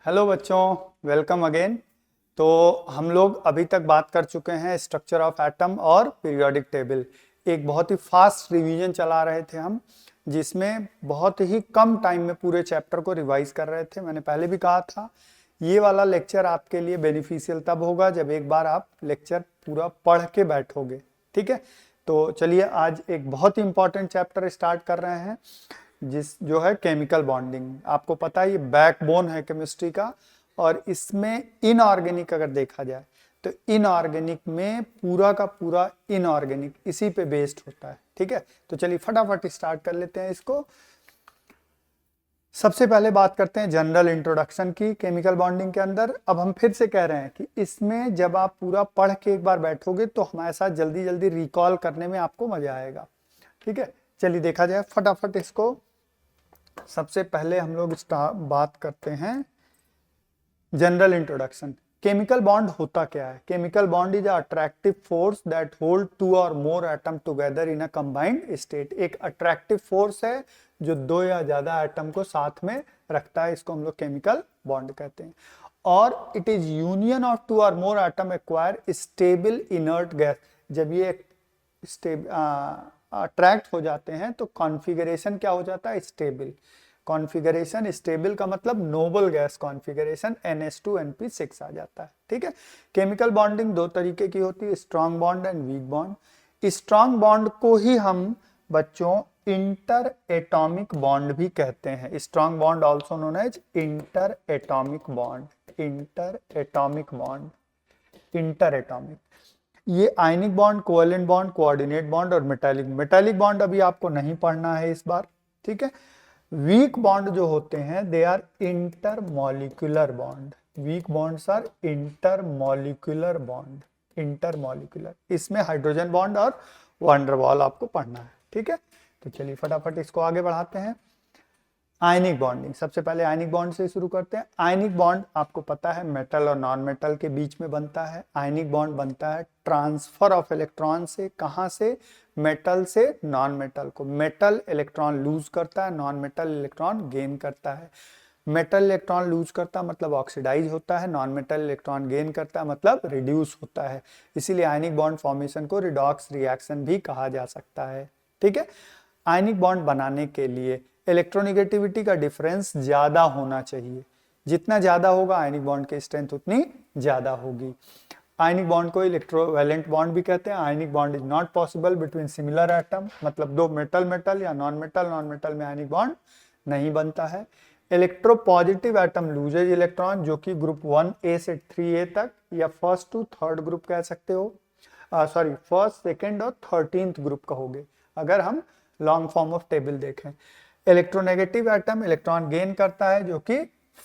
Hello बच्चों, welcome again. तो हम लोग अभी तक बात कर चुके हैं स्ट्रक्चर ऑफ एटम और पीरियोडिक टेबल। एक बहुत ही फास्ट रिवीजन चला रहे थे हम, जिसमें बहुत ही कम टाइम में पूरे चैप्टर को रिवाइज कर रहे थे। मैंने पहले भी कहा था ये वाला लेक्चर आपके लिए बेनिफिशियल तब होगा जब एक बार आप लेक्चर पूरा पढ़ के बैठोगे। ठीक है, तो चलिए आज एक बहुत ही इंपॉर्टेंट चैप्टर स्टार्ट कर रहे हैं, जो है केमिकल बॉन्डिंग। आपको पता है ये बैकबोन है केमिस्ट्री का, और इसमें इनऑर्गेनिक अगर देखा जाए तो इनऑर्गेनिक में पूरा का पूरा इनऑर्गेनिक इसी पे बेस्ड होता है। ठीक है, तो चलिए फटाफट स्टार्ट कर लेते हैं इसको। सबसे पहले बात करते हैं जनरल इंट्रोडक्शन की केमिकल बॉन्डिंग के अंदर। अब हम फिर से कह रहे हैं कि इसमें जब आप पूरा पढ़ के एक बार बैठोगे तो हमारे साथ जल्दी जल्दी रिकॉल करने में आपको मजा आएगा। ठीक है, चलिए देखा जाए फटाफट इसको। सबसे पहले हम लोग बात करते हैं जनरल इंट्रोडक्शन। केमिकल बॉन्ड होता क्या है? Chemical bond is attractive force that hold two or more atom together in a combined state. एक अट्रैक्टिव फोर्स है जो दो या ज्यादा एटम को साथ में रखता है, इसको हम लोग केमिकल बॉन्ड कहते हैं। और it is union of two or more atom acquire stable inert gas. जब ये अट्रैक्ट हो जाते हैं तो कॉन्फ़िगरेशन क्या हो जाता है? स्टेबल। कॉन्फ़िगरेशन स्टेबल का मतलब नोबल गैस कॉन्फ़िगरेशन NH2NP6 आ जाता है। ठीक है, केमिकल बॉन्डिंग दो तरीके की होती है, strong bond and weak bond. Strong bond को ही हम बच्चों इंटर एटॉमिक बॉन्ड भी कहते हैं। Strong bond also known as inter atomic bond. Inter atomic bond, inter atomic. ये ionic bond, covalent bond, coordinate bond और मेटालिक। मेटालिक बॉन्ड अभी आपको नहीं पढ़ना है इस बार। ठीक है, वीक बॉन्ड जो होते हैं they are intermolecular bond. Weak bonds are intermolecular bond, intermolecular. इसमें हाइड्रोजन बॉन्ड और वंडरवॉल आपको पढ़ना है। ठीक है, तो चलिए फटाफट इसको आगे बढ़ाते हैं। आयनिक बॉन्डिंग, सबसे पहले आयनिक बॉन्ड से शुरू करते हैं। आयनिक बॉन्ड आपको पता है मेटल और नॉन मेटल के बीच में बनता है। आयनिक बॉन्ड बनता है ट्रांसफर ऑफ इलेक्ट्रॉन से। कहां से? मेटल से नॉन मेटल को। मेटल इलेक्ट्रॉन लूज करता है, नॉन मेटल इलेक्ट्रॉन गेन करता है। मेटल इलेक्ट्रॉन लूज करता है मतलब ऑक्सीडाइज होता है, नॉन मेटल इलेक्ट्रॉन गेन करता है मतलब रिड्यूस होता है। इसीलिए आयनिक बॉन्ड फॉर्मेशन को रिडॉक्स रिएक्शन भी कहा जा सकता है। ठीक है, आयनिक बॉन्ड बनाने के लिए इलेक्ट्रोनेगेटिविटी का डिफरेंस ज्यादा होना चाहिए। जितना ज्यादा होगा आयनिक बॉन्ड की स्ट्रेंथ उतनी ज्यादा होगी। आयनिक बॉन्ड को इलेक्ट्रोवैलेंट बॉन्ड भी कहते हैं। आयनिक bond is not possible between similar atom, मतलब दो मेटल मेटल या नॉन मेटल में आयनिक बॉन्ड नहीं बनता है। इलेक्ट्रोपॉजिटिव एटम लूजेज इलेक्ट्रॉन, जो कि ग्रुप 1A से 3A तक या फर्स्ट टू थर्ड ग्रुप कह सकते हो, सॉरी फर्स्ट सेकेंड और 13th ग्रुप कहोगे अगर हम लॉन्ग फॉर्म ऑफ टेबल देखें। इलेक्ट्रोनेगेटिव एटम इलेक्ट्रॉन गेन करता है, जो कि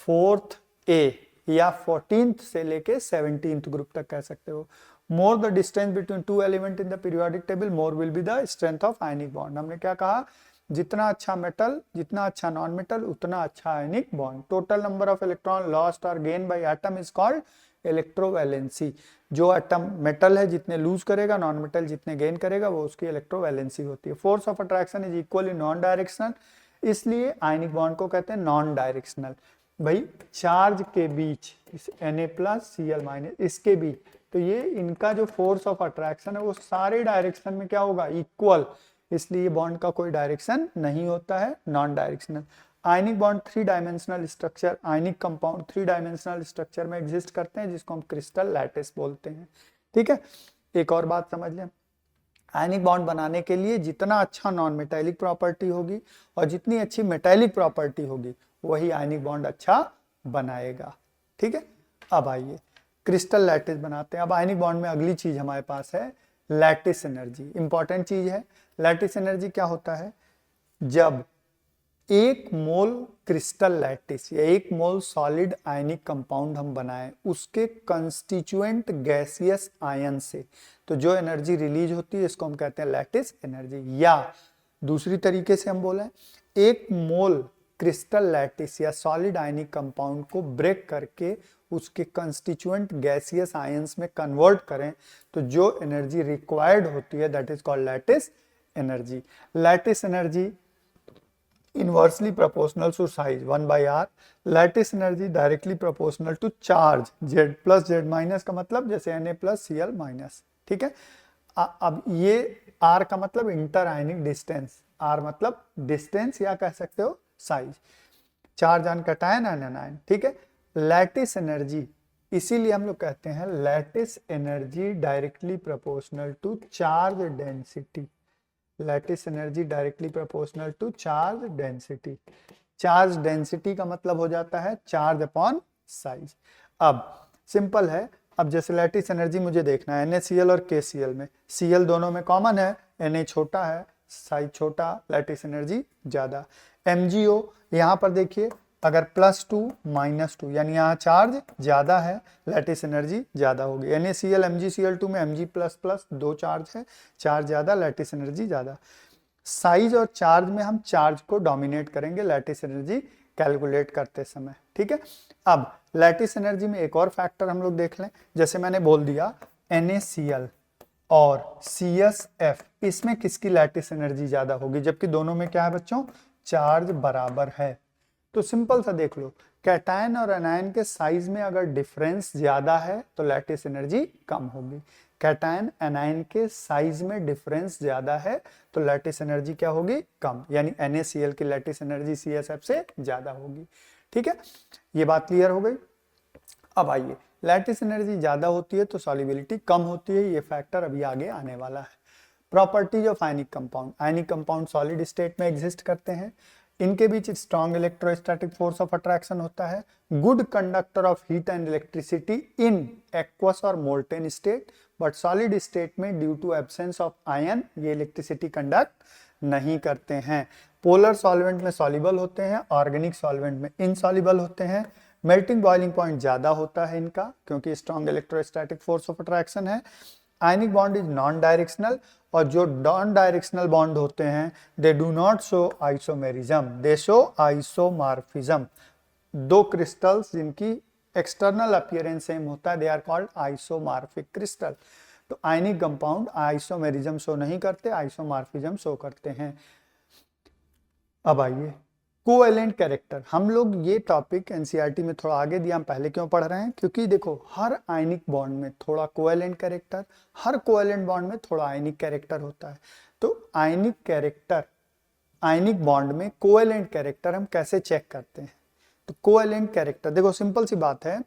4th A या 14th से लेके 17th ग्रुप तक कह सकते हो। More the distance between two element in the periodic table more will be the strength of ionic bond. हमने क्या कहा? जितना अच्छा मेटल, जितना अच्छा नॉन मेटल, उतना अच्छा ionic bond. Total number of electron lost or gain by atom is called electrovalency. जो एटम मेटल है जितने लूज करेगा, नॉन मेटल जितने गेन करेगा, वो उसकी इलेक्ट्रोवैलेंसी होती है। Force of attraction is equally non directional, इसलिए आयनिक बॉन्ड को कहते हैं नॉन डायरेक्शनल। भाई चार्ज के बीच इस Na+Cl- इसके बीच, तो ये इनका जो फोर्स ऑफ अट्रैक्शन है वो सारे डायरेक्शन में क्या होगा? इक्वल। इसलिए बॉन्ड का कोई डायरेक्शन नहीं होता है, non directional. Ionic bond 3 dimensional structure, ionic compound 3 dimensional structure में एग्जिस्ट करते हैं, जिसको हम क्रिस्टल लैटिस बोलते हैं। ठीक है, एक और बात समझ लें, आयनिक बॉन्ड बनाने के लिए जितना अच्छा नॉन मेटालिक प्रॉपर्टी होगी और जितनी अच्छी मेटालिक प्रॉपर्टी होगी, वही आयनिक बॉन्ड अच्छा बनाएगा। ठीक है, अब आइए क्रिस्टल लैटिस बनाते हैं। अब आयनिक बॉन्ड में अगली चीज हमारे पास है लैटिस एनर्जी। इंपॉर्टेंट चीज है। लैटिस एनर्जी क्या होता है? जब एक मोल क्रिस्टल लैटिस या एक मोल सॉलिड आयनिक कंपाउंड हम बनाएं, उसके कंस्टिट्यूएंट गैसियस आयन से तो जो एनर्जी रिलीज होती है, इसको हम कहते हैं लैटिस एनर्जी। या दूसरी तरीके से हम बोलें, एक मोल क्रिस्टल लैटिस या सॉलिड आयनिक कंपाउंड को ब्रेक करके उसके कंस्टिट्यूएंट गैसियस आयंस में कन्वर्ट करें, तो जो एनर्जी रिक्वायर्ड होती है that is called lattice energy. Lattice energy inversely proportional to size 1/r, lattice energy directly proportional to charge Z plus Z minus का मतलब जैसे Na प्लस Cl माइनस, ठीक है। अब ये R का मतलब इंटर आयनिक डिस्टेंस, R मतलब डिस्टेंस या कह सकते हो size, charge on cation and anion, ठीक है। लैटिस एनर्जी, इसीलिए हम लोग कहते हैं lattice energy directly proportional to charge density, lattice energy directly proportional to charge density. Charge density का मतलब हो जाता है चार्ज अपॉन साइज। अब सिंपल है, अब जैसे लैटिस एनर्जी मुझे देखना है NaCl और KCl में, Cl दोनों में कॉमन है, Na छोटा है, साइज छोटा, लैटिस एनर्जी ज्यादा। MgO यहाँ पर देखिए अगर +2 -2 यानी यहाँ चार्ज ज्यादा है, लैटिस एनर्जी ज्यादा होगी। NaCl MgCl2 में Mg++ दो चार्ज है, चार्ज ज्यादा, लैटिस एनर्जी ज्यादा। साइज और चार्ज में हम चार्ज को डोमिनेट करेंगे लैटिस एनर्जी कैलकुलेट करते समय, ठीक है। अब लैटिस एनर्जी में एक और फैक्टर हम लोग देख लें, जैसे मैंने बोल दिया NaCl और CSF, इसमें किसकी लैटिस एनर्जी ज्यादा होगी, जबकि दोनों में क्या है बच्चों, चार्ज बराबर है। तो सिंपल सा देख लो, कैटायन और एनायन के साइज में अगर डिफरेंस ज्यादा है तो लैटिस एनर्जी कम होगी, कैटायन एनायन के साइज में डिफरेंस ज्यादा है तो लैटिस एनर्जी क्या होगी, कम, यानी NaCl की लैटिस एनर्जी CSF से ज्यादा होगी, ठीक है। ये बात क्लियर हो गई। अब आइए, लैटिस एनर्जी ज्यादा होती है तो सॉल्युबिलिटी कम होती है, ये फैक्टर अभी आगे आने वाला है। Properties of ionic compound, ionic compound solid state में एग्जिस्ट करते हैं, इनके बीच strong electrostatic force of attraction होता है, good conductor of heat and electricity in aqueous or molten state, but solid state में due to absence of ion ये electricity conduct नहीं करते हैं। पोलर सॉल्वेंट में सॉल्युबल होते हैं, ऑर्गेनिक सॉल्वेंट में इनसॉल्युबल होते हैं। मेल्टिंग बॉइलिंग पॉइंट ज्यादा होता है इनका क्योंकि strong electrostatic force of attraction है। Ionic bond is non directional, और जो नॉन डायरेक्शनल बॉन्ड होते हैं they do not show isomerism, they show isomorphism. दो क्रिस्टल्स जिनकी एक्सटर्नल अपीयरेंस सेम होता है they are called isomorphic crystal. तो आयनिक कंपाउंड आइसोमेरिज्म शो नहीं करते, आइसोमॉर्फिज्म शो करते हैं। अब आइए कोवेलेंट कैरेक्टर, हम लोग ये टॉपिक एनसीईआरटी में थोड़ा आगे दिया, हम पहले क्यों पढ़ रहे हैं, क्योंकि देखो हर आयनिक बॉन्ड में थोड़ा कोवेलेंट कैरेक्टर, हर कोवेलेंट बॉन्ड में थोड़ा आयनिक कैरेक्टर होता है। तो आयनिक कैरेक्टर, आयनिक बॉन्ड में कोवेलेंट कैरेक्टर हम कैसे चेक करते हैं, तो कोवेलेंट कैरेक्टर देखो सिंपल सी बात है,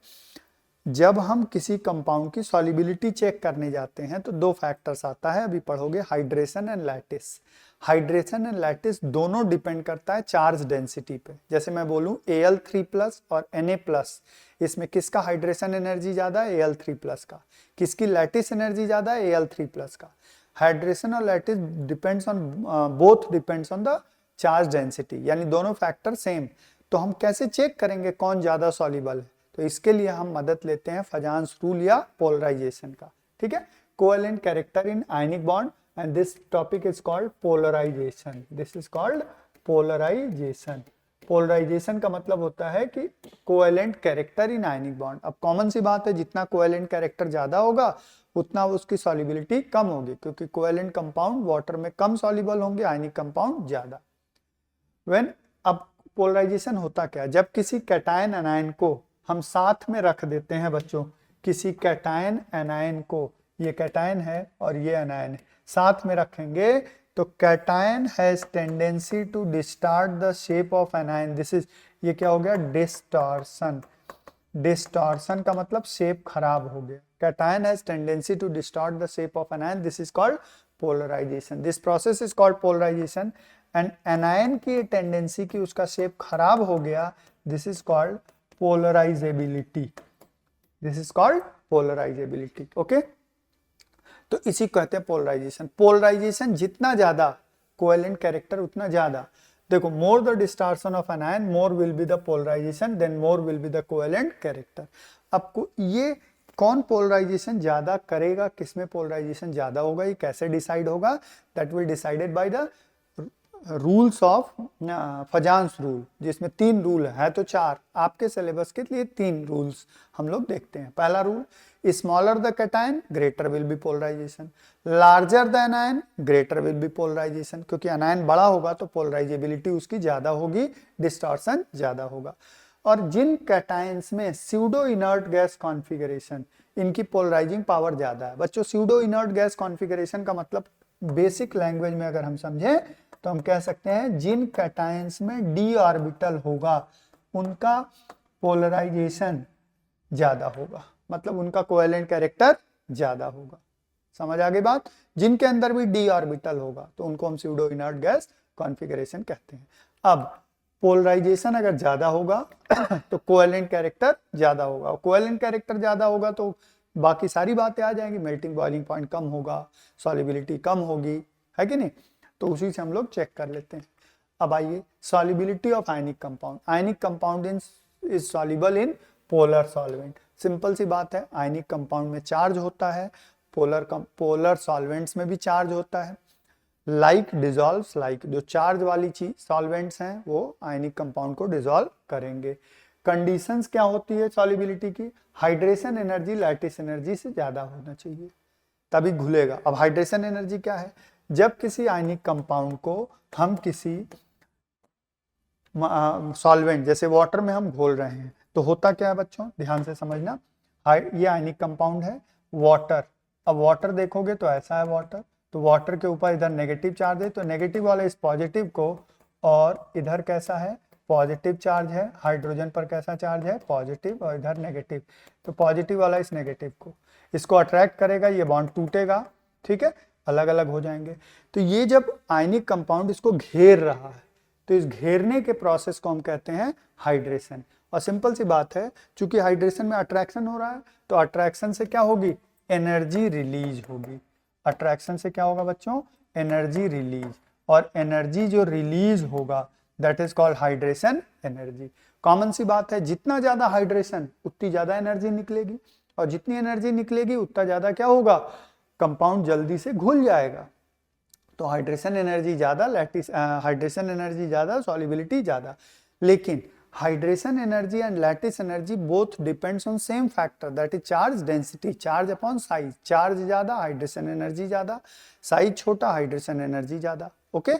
जब हम किसी कंपाउंड की सॉल्युबिलिटी चेक करने जाते हैं तो दो फैक्टर्स आता है, अभी पढ़ोगे, hydration and lattice. Hydration and lattice दोनों डिपेंड करता है चार्ज डेंसिटी पे। जैसे मैं बोलूं Al3+ और Na+, इसमें किसका हाइड्रेशन एनर्जी ज्यादा है, Al3+ का, किसकी लैटिस एनर्जी ज्यादा है, Al3+ का। हाइड्रेशन और lattice depends on, both depends on the charge density, यानी दोनों फैक्टर सेम। तो हम कैसे चेक करेंगे कौन ज्यादा सॉल्युबल है, तो इसके लिए हम मदद लेते हैं फजान्स रूल या पोलराइजेशन का, ठीक है। Covalent character in ionic bond and this topic is called polarisation, this is called polarisation. Polarisation का मतलब होता है कि covalent character in ionic bond. अब कॉमन सी बात है, जितना कोवेलेंट कैरेक्टर ज्यादा होगा उतना उसकी सॉल्युबिलिटी कम होगी, क्योंकि कोवेलेंट कंपाउंड वाटर में कम सॉल्युबल होंगे, आयनिक कंपाउंड ज्यादा। व्हेन, अब पोलराइजेशन होता क्या, जब किसी कैटायन एनायन को हम साथ में रख देते हैं बच्चों, किसी कैटायन एनायन को, ये कैटायन है और ये एनायन है, साथ में रखेंगे तो cation has tendency to distort the shape of anion, this is, ये क्या हो गया, डिस्टॉर्शन। डिस्टॉर्शन का मतलब शेप खराब हो गया, cation has tendency to distort the shape of anion, this is called polarisation, this process is called polarisation. And anion की टेंडेंसी की उसका शेप खराब हो गया, this is called polarisability, this is called polarisability, okay. तो इसी कहते हैं पोलराइजेशन। पोलराइजेशन जितना ज्यादा, कोवेलेंट कैरेक्टर उतना ज्यादा, देखो more the distortion of an ion more will be the polarisation, then more will be the covalent character. अब ये कौन पोलराइजेशन ज्यादा करेगा, किसमें पोलराइजेशन ज्यादा होगा, ये कैसे डिसाइड होगा, that will decided by the rules of फजान्स rule, जिसमें 3 रूल है तो 4, आपके सिलेबस के लिए 3 रूल्स हम लोग देखते हैं। पहला rule, smaller the cation greater will be polarisation, larger the anion greater will be polarisation, क्योंकि एनायन बड़ा होगा तो पोलराइजेबिलिटी उसकी ज्यादा होगी, डिस्टॉर्शन ज्यादा होगा। और जिन कैटायंस में स्यूडो इनर्ट गैस कॉन्फ़िगरेशन, इनकी पोलराइजिंग पावर ज्यादा है। बच्चों स्यूडो इनर्ट गैस कॉन्फ़िगरेशन का मतलब बेसिक लैंग्वेज में अगर हम समझें तो हम कह सकते हैं जिन कैटायंस में डी ऑर्बिटल होगा उनका पोलराइजेशन ज्यादा होगा, मतलब उनका कोवेलेंट कैरेक्टर ज्यादा होगा। समझ आ गई बात? जिनके अंदर भी डी ऑर्बिटल होगा तो उनको हम स्यूडो इनर्ट गैस कॉन्फ़िगरेशन कहते हैं। अब पोलराइजेशन अगर ज्यादा होगा तो कोवेलेंट कैरेक्टर ज्यादा होगा, कोवेलेंट कैरेक्टर ज्यादा होगा तो बाकी सारी बातें आ जाएंगी, मेल्टिंग बॉइलिंग पॉइंट कम होगा, सॉल्युबिलिटी कम होगी, है कि नहीं? तो उसी से हम लोग चेक कर लेते हैं। अब आइए solubility of ionic compound. Ionic compound is soluble in polar solvent. Simple सी बात है, आयनिक कंपाउंड में चार्ज होता है, पोलर सॉल्वेंट्स में भी चार्ज होता है। लाइक डिजॉल्व्स लाइक, जो चार्ज वाली चीज सॉल्वेंट्स हैं वो आयनिक कंपाउंड को डिजॉल्व करेंगे। कंडीशंस क्या होती है सॉल्युबिलिटी की? हाइड्रेशन एनर्जी लैटिस एनर्जी से ज्यादा होना चाहिए तभी घुलेगा। अब हाइड्रेशन एनर्जी क्या है? जब किसी आयनिक कंपाउंड को हम किसी सॉल्वेंट जैसे वाटर में हम घोल रहे हैं तो होता क्या है बच्चों, ध्यान से समझना। ये आयनिक कंपाउंड है वाटर। अब वाटर देखोगे तो ऐसा है वाटर, तो वाटर के ऊपर इधर नेगेटिव चार्ज है तो नेगेटिव वाले इस पॉजिटिव को, और इधर कैसा है पॉजिटिव चार्ज है, हाइड्रोजन पर कैसा चार्ज है पॉजिटिव, और इधर नेगेटिव, तो पॉजिटिव वाला इस नेगेटिव को इसको अट्रैक्ट करेगा, ये बॉन्ड टूटेगा, ठीक है, अलग अलग हो जाएंगे। तो ये जब आयनिक कंपाउंड इसको घेर रहा है तो इस घेरने के प्रोसेस को हम कहते हैं हाइड्रेशन। और सिंपल सी बात है, चूंकि हाइड्रेशन में अट्रैक्शन हो रहा है तो अट्रैक्शन से क्या होगी, एनर्जी रिलीज होगी। अट्रैक्शन से क्या होगा बच्चों, एनर्जी रिलीज, और एनर्जी जो रिलीज होगा that is called hydration energy. Common सी बात है, जितना ज्यादा हाइड्रेशन उतनी ज्यादा एनर्जी निकलेगी, और जितनी एनर्जी निकलेगी उतना ज्यादा क्या होगा, कंपाउंड जल्दी से घुल जाएगा। तो हाइड्रेशन एनर्जी ज्यादा, लैटिस हाइड्रेशन एनर्जी ज्यादा, सॉल्युबिलिटी ज्यादा। लेकिन hydration energy and lattice energy both depends on same factor that is charge density, charge upon size. Charge ज्यादा हाइड्रेशन एनर्जी ज्यादा, साइज छोटा हाइड्रेशन एनर्जी ज्यादा। ओके,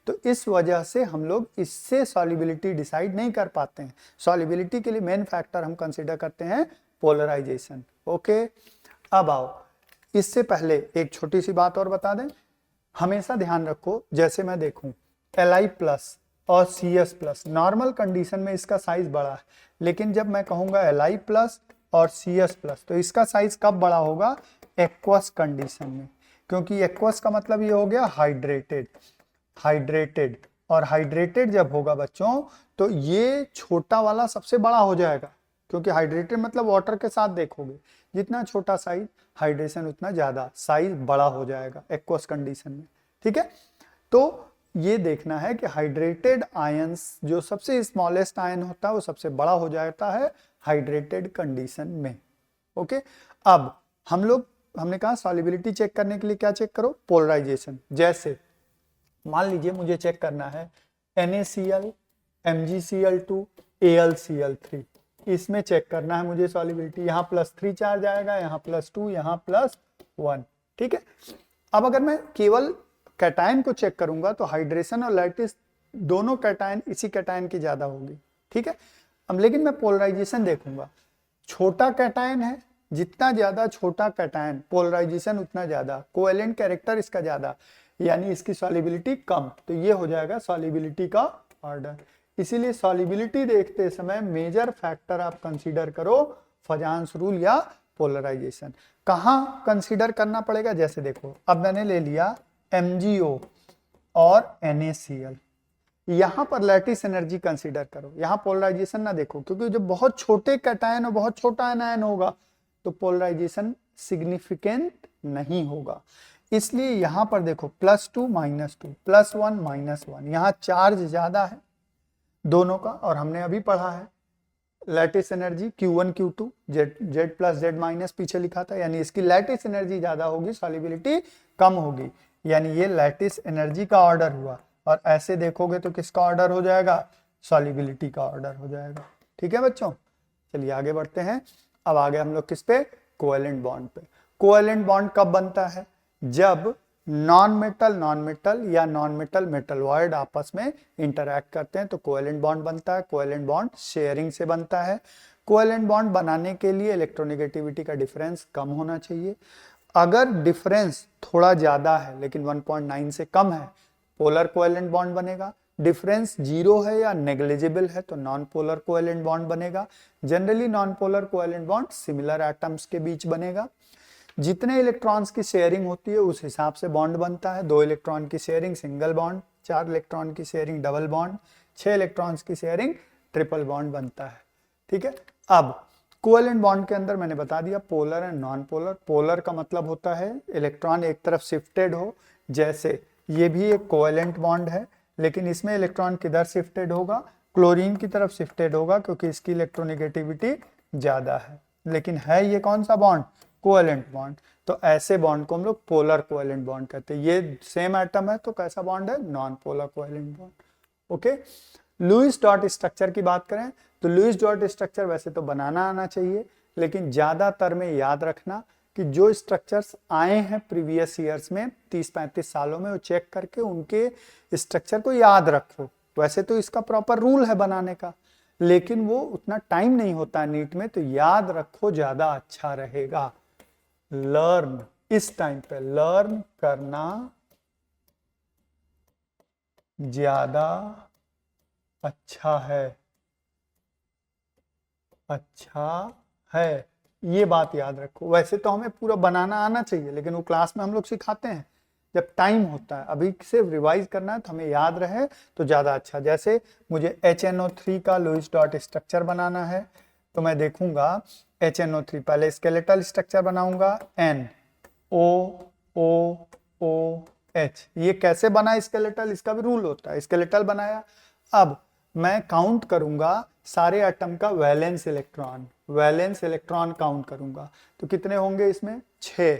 तो इस वजह से हम लोग इससे सॉल्युबिलिटी डिसाइड नहीं कर पाते हैं। सॉल्युबिलिटी के लिए मेन फैक्टर हम कंसिडर करते हैं पोलराइजेशन। ओके, अब आओ, इससे पहले एक छोटी सी बात और बता दें, हमेशा ध्यान रखो, जैसे मैं देखूं Li+ और CS+, नॉर्मल कंडीशन में इसका साइज बड़ा है, लेकिन जब मैं कहूंगा Li+ और CS+, तो इसका साइज कब बड़ा होगा, एक्वस कंडीशन में, क्योंकि एक्वस का मतलब ये हो गया हाइड्रेटेड। हाइड्रेटेड, और हाइड्रेटेड जब होगा बच्चों तो ये छोटा वाला सबसे बड़ा हो जाएगा, क्योंकि हाइड्रेटेड मतलब वाटर के साथ देखोगे जितना छोटा साइज हाइड्रेशन उतना ज्यादा साइज बड़ा हो जाएगा एक्वस कंडीशन में, ठीक है। तो ये देखना है कि हाइड्रेटेड आयंस जो सबसे स्मॉलेस्ट आयन होता है वो सबसे बड़ा हो जाता है हाइड्रेटेड कंडीशन में। ओके, अब हमने कहा सॉल्युबिलिटी चेक करने के लिए क्या चेक करो, पोलराइजेशन। जैसे मान लीजिए मुझे चेक करना है NaCl, MgCl2, AlCl3, इसमें चेक करना है मुझे सॉल्युबिलिटी। यहाँ +3 चार्ज आएगा, यहाँ +2, यहाँ +1, ठीक है। अब अगर मैं केवल कैटायन को चेक करूंगा तो हाइड्रेशन और लैटिस दोनों कैटायन इसी कैटायन की ज्यादा होगी, ठीक है। अब लेकिन मैं पोलराइजेशन देखूंगा, छोटा कैटायन है, जितना ज्यादा छोटा कैटायन पोलराइजेशन उतना ज्यादा, कोवेलेंट कैरेक्टर इसका ज्यादा, यानी इसकी सॉल्युबिलिटी कम, तो ये हो जाएगा सॉल्युबिलिटी का ऑर्डर। इसीलिए सॉल्युबिलिटी देखते समय मेजर फैक्टर आप कंसीडर करो फजान्स रूल या पोलराइजेशन। कहाँ कंसीडर करना पड़ेगा, जैसे देखो अब मैंने ले लिया MgO और NaCl, यहां पर लैटिस एनर्जी कंसीडर करो, यहां पोलराइजेशन ना देखो, क्योंकि जब बहुत छोटे कैटायन और बहुत छोटा एनायन होगा तो पोलराइजेशन सिग्निफिकेंट नहीं होगा। इसलिए यहां पर देखो +2 -2, +1 -1, यहां चार्ज ज्यादा है दोनों का, और हमने अभी पढ़ा है lattice energy Q1 Q2 Z+Z- पीछे लिखा था, यानी इसकी लैटिस एनर्जी ज्यादा होगी, सॉल्युबिलिटी कम होगी, यानी ये लैटिस एनर्जी का ऑर्डर हुआ। और ऐसे देखोगे तो किसका ऑर्डर हो जाएगा, सॉल्युबिलिटी का ऑर्डर हो जाएगा, ठीक है बच्चों। चलिए आगे बढ़ते हैं। अब आगे हम लोग किस पे, कोवेलेंट बॉन्ड पे। कोवेलेंट बॉन्ड कब बनता है? जब नॉन मेटल या नॉन मेटल मेटलॉइड आपस में इंटरैक्ट करते हैं तो कोवेलेंट बॉन्ड बनता है। कोवेलेंट बॉन्ड शेयरिंग से बनता है। कोवेलेंट बॉन्ड बनाने के लिए इलेक्ट्रोनेगेटिविटी का डिफरेंस कम होना चाहिए। अगर डिफरेंस थोड़ा ज्यादा है लेकिन 1.9 से कम है, पोलर कोवेलेंट बॉन्ड बनेगा। डिफरेंस 0 है या नेग्लिजिबल है तो नॉन पोलर कोवेलेंट बॉन्ड बनेगा। Generally non polar covalent bond similar atoms के बीच बनेगा। जितने इलेक्ट्रॉन्स की शेयरिंग होती है उस हिसाब से बॉन्ड बनता है। 2 इलेक्ट्रॉन की शेयरिंग सिंगल बॉन्ड, 4 इलेक्ट्रॉन की शेयरिंग डबल बॉन्ड, 6 इलेक्ट्रॉन्स की शेयरिंग ट्रिपल बॉन्ड बनता है। ठीक है। अब कोवेलेंट बॉन्ड के अंदर मैंने बता दिया polar and non polar. Polar का मतलब होता है इलेक्ट्रॉन एक तरफ शिफ्टेड हो, जैसे ये भी एक कोवेलेंट बॉन्ड है लेकिन इसमें इलेक्ट्रॉन किधर शिफ्टेड होगा? क्लोरीन की तरफ शिफ्टेड होगा क्योंकि इसकी इलेक्ट्रोनेगेटिविटी ज्यादा है। लेकिन है ये कौन सा बॉन्ड? Covalent bond. तो ऐसे बॉन्ड को हम लोग पोलर कोवेलेंट बॉन्ड कहते हैं। ये सेम एटम है तो कैसा बॉन्ड है? Non polar covalent bond. Okay. Lewis dot structure की बात करें तो लुईस डॉट स्ट्रक्चर वैसे तो बनाना आना चाहिए, लेकिन ज्यादातर में याद रखना कि जो स्ट्रक्चर्स आए हैं प्रीवियस ईयर्स में 30-35 सालों में, वो चेक करके उनके स्ट्रक्चर को याद रखो। वैसे तो इसका प्रॉपर रूल है बनाने का, लेकिन वो उतना टाइम नहीं होता नीट में, तो याद रखो, ज्यादा अच्छा रहेगा। लर्न, इस टाइम पे लर्न करना ज्यादा अच्छा है, अच्छा है, ये बात याद रखो। वैसे तो हमें पूरा बनाना आना चाहिए लेकिन वो क्लास में हम लोग सिखाते हैं जब टाइम होता है। अभी सिर्फ रिवाइज करना है तो हमें याद रहे तो ज्यादा अच्छा। जैसे मुझे HNO3 का लुईस डॉट स्ट्रक्चर बनाना है तो मैं देखूंगा HNO3, पहले स्केलेटल स्ट्रक्चर बनाऊंगा NOOOH। ये कैसे बना स्केलेटल? इसका भी रूल होता है। स्केलेटल बनाया, अब मैं काउंट करूंगा सारे एटम का valence electron, valence electron count करूंगा तो कितने होंगे इसमें? 6,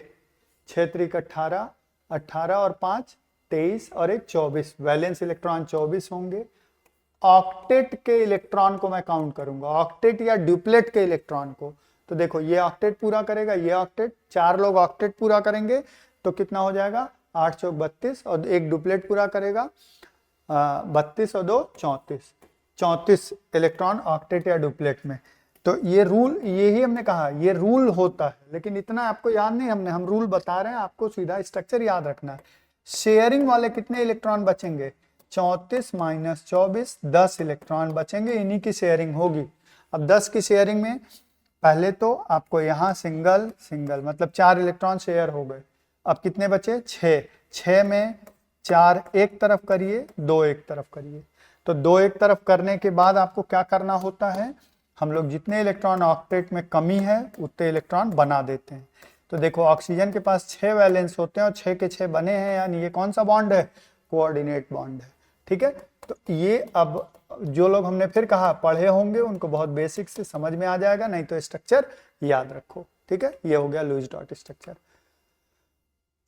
6 त्रिक 18, 18 और 5 23 और 1 24, वैलेंस इलेक्ट्रॉन 24 होंगे। ऑक्टेट के इलेक्ट्रॉन को मैं काउंट करूंगा, ऑक्टेट या ड्यूप्लेट के इलेक्ट्रॉन को। तो देखो ये ऑक्टेट पूरा करेगा, ये ऑक्टेट, 4 लोग ऑक्टेट पूरा करेंगे तो कितना हो जाएगा? 8 चौक 32 और एक डुप्लेट पूरा करेगा 32 और 2 34, 34 इलेक्ट्रॉन ऑक्टेट या डुप्लेट में। तो ये रूल, यही हमने कहा ये रूल होता है, लेकिन इतना आपको याद नहीं, हम रूल बता रहे हैं, आपको सीधा स्ट्रक्चर याद रखना है। शेयरिंग वाले कितने इलेक्ट्रॉन बचेंगे? 34 - 24, 10 इलेक्ट्रॉन बचेंगे, इन्हीं की शेयरिंग होगी। अब 10 की शेयरिंग में पहले तो आपको यहाँ सिंगल सिंगल मतलब 4 इलेक्ट्रॉन शेयर हो गए। अब कितने बचे? 6, 6 में 4 एक तरफ करिए, 2 एक तरफ करिए। तो 2 एक तरफ करने के बाद आपको क्या करना होता है? हम लोग जितने इलेक्ट्रॉन ऑक्टेट में कमी है उतने इलेक्ट्रॉन बना देते हैं। तो देखो ऑक्सीजन के पास 6 वैलेंस होते हैं और 6 के 6 बने हैं, यानी ये कौन सा बॉन्ड है? कोऑर्डिनेट बॉन्ड है। ठीक है। तो ये अब जो लोग हमने फिर कहा पढ़े होंगे उनको बहुत बेसिक से समझ में आ जाएगा, नहीं तो स्ट्रक्चर याद रखो। ठीक है। ये हो गया लुईस डॉट स्ट्रक्चर।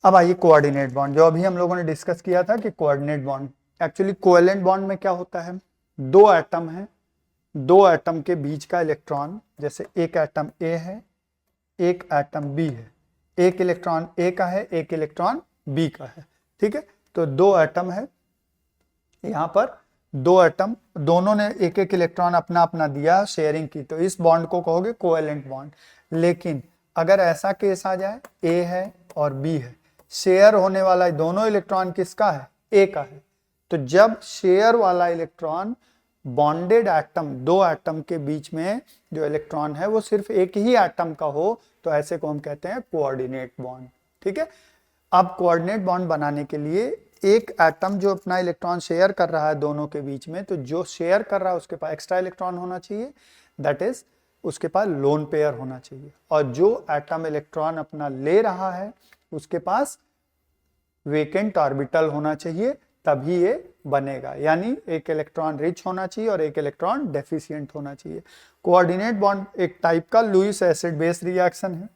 अब आइए कोऑर्डिनेट बॉन्ड, जो अभी हम लोगों ने डिस्कस किया था कि coordinate bond, actually covalent bond में क्या होता है? 2 एटम है, 2 एटम के बीच का इलेक्ट्रॉन, जैसे एक एटम A है, एक एटम B है, एक इलेक्ट्रॉन A का है, एक इलेक्ट्रॉन B का है। ठीक है। तो 2 एटम है, यहाँ पर 2 एटम, दोनों ने एक एक इलेक्ट्रॉन अपना अपना दिया, शेयरिंग की, तो इस बॉन्ड को कहोगे कोवेलेंट बॉन्ड। लेकिन अगर ऐसा केस आ जाए A है और B है, शेयर होने वाला दोनों इलेक्ट्रॉन किसका है? A का है। तो जब शेयर वाला इलेक्ट्रॉन बॉन्डेड एटम, 2 एटम के बीच में जो इलेक्ट्रॉन है वो सिर्फ एक ही एटम का हो तो ऐसे को हम कहते हैं कोऑर्डिनेट बॉन्ड। ठीक है। अब कोऑर्डिनेट बॉन्ड बनाने के लिए एक एटम जो अपना इलेक्ट्रॉन शेयर कर रहा है दोनों के बीच में, तो जो शेयर कर रहा है उसके पास एक्स्ट्रा इलेक्ट्रॉन होना चाहिए, दैट इज उसके पास लोन पेयर होना चाहिए, और जो एटम इलेक्ट्रॉन अपना ले रहा है उसके पास वेकेंट ऑर्बिटल होना चाहिए, तभी ये बनेगा। यानी एक इलेक्ट्रॉन रिच होना चाहिए और एक इलेक्ट्रॉन डेफिशिएंट होना चाहिए। कोऑर्डिनेट बॉन्ड एक टाइप का लुईस एसिड बेस रिएक्शन है।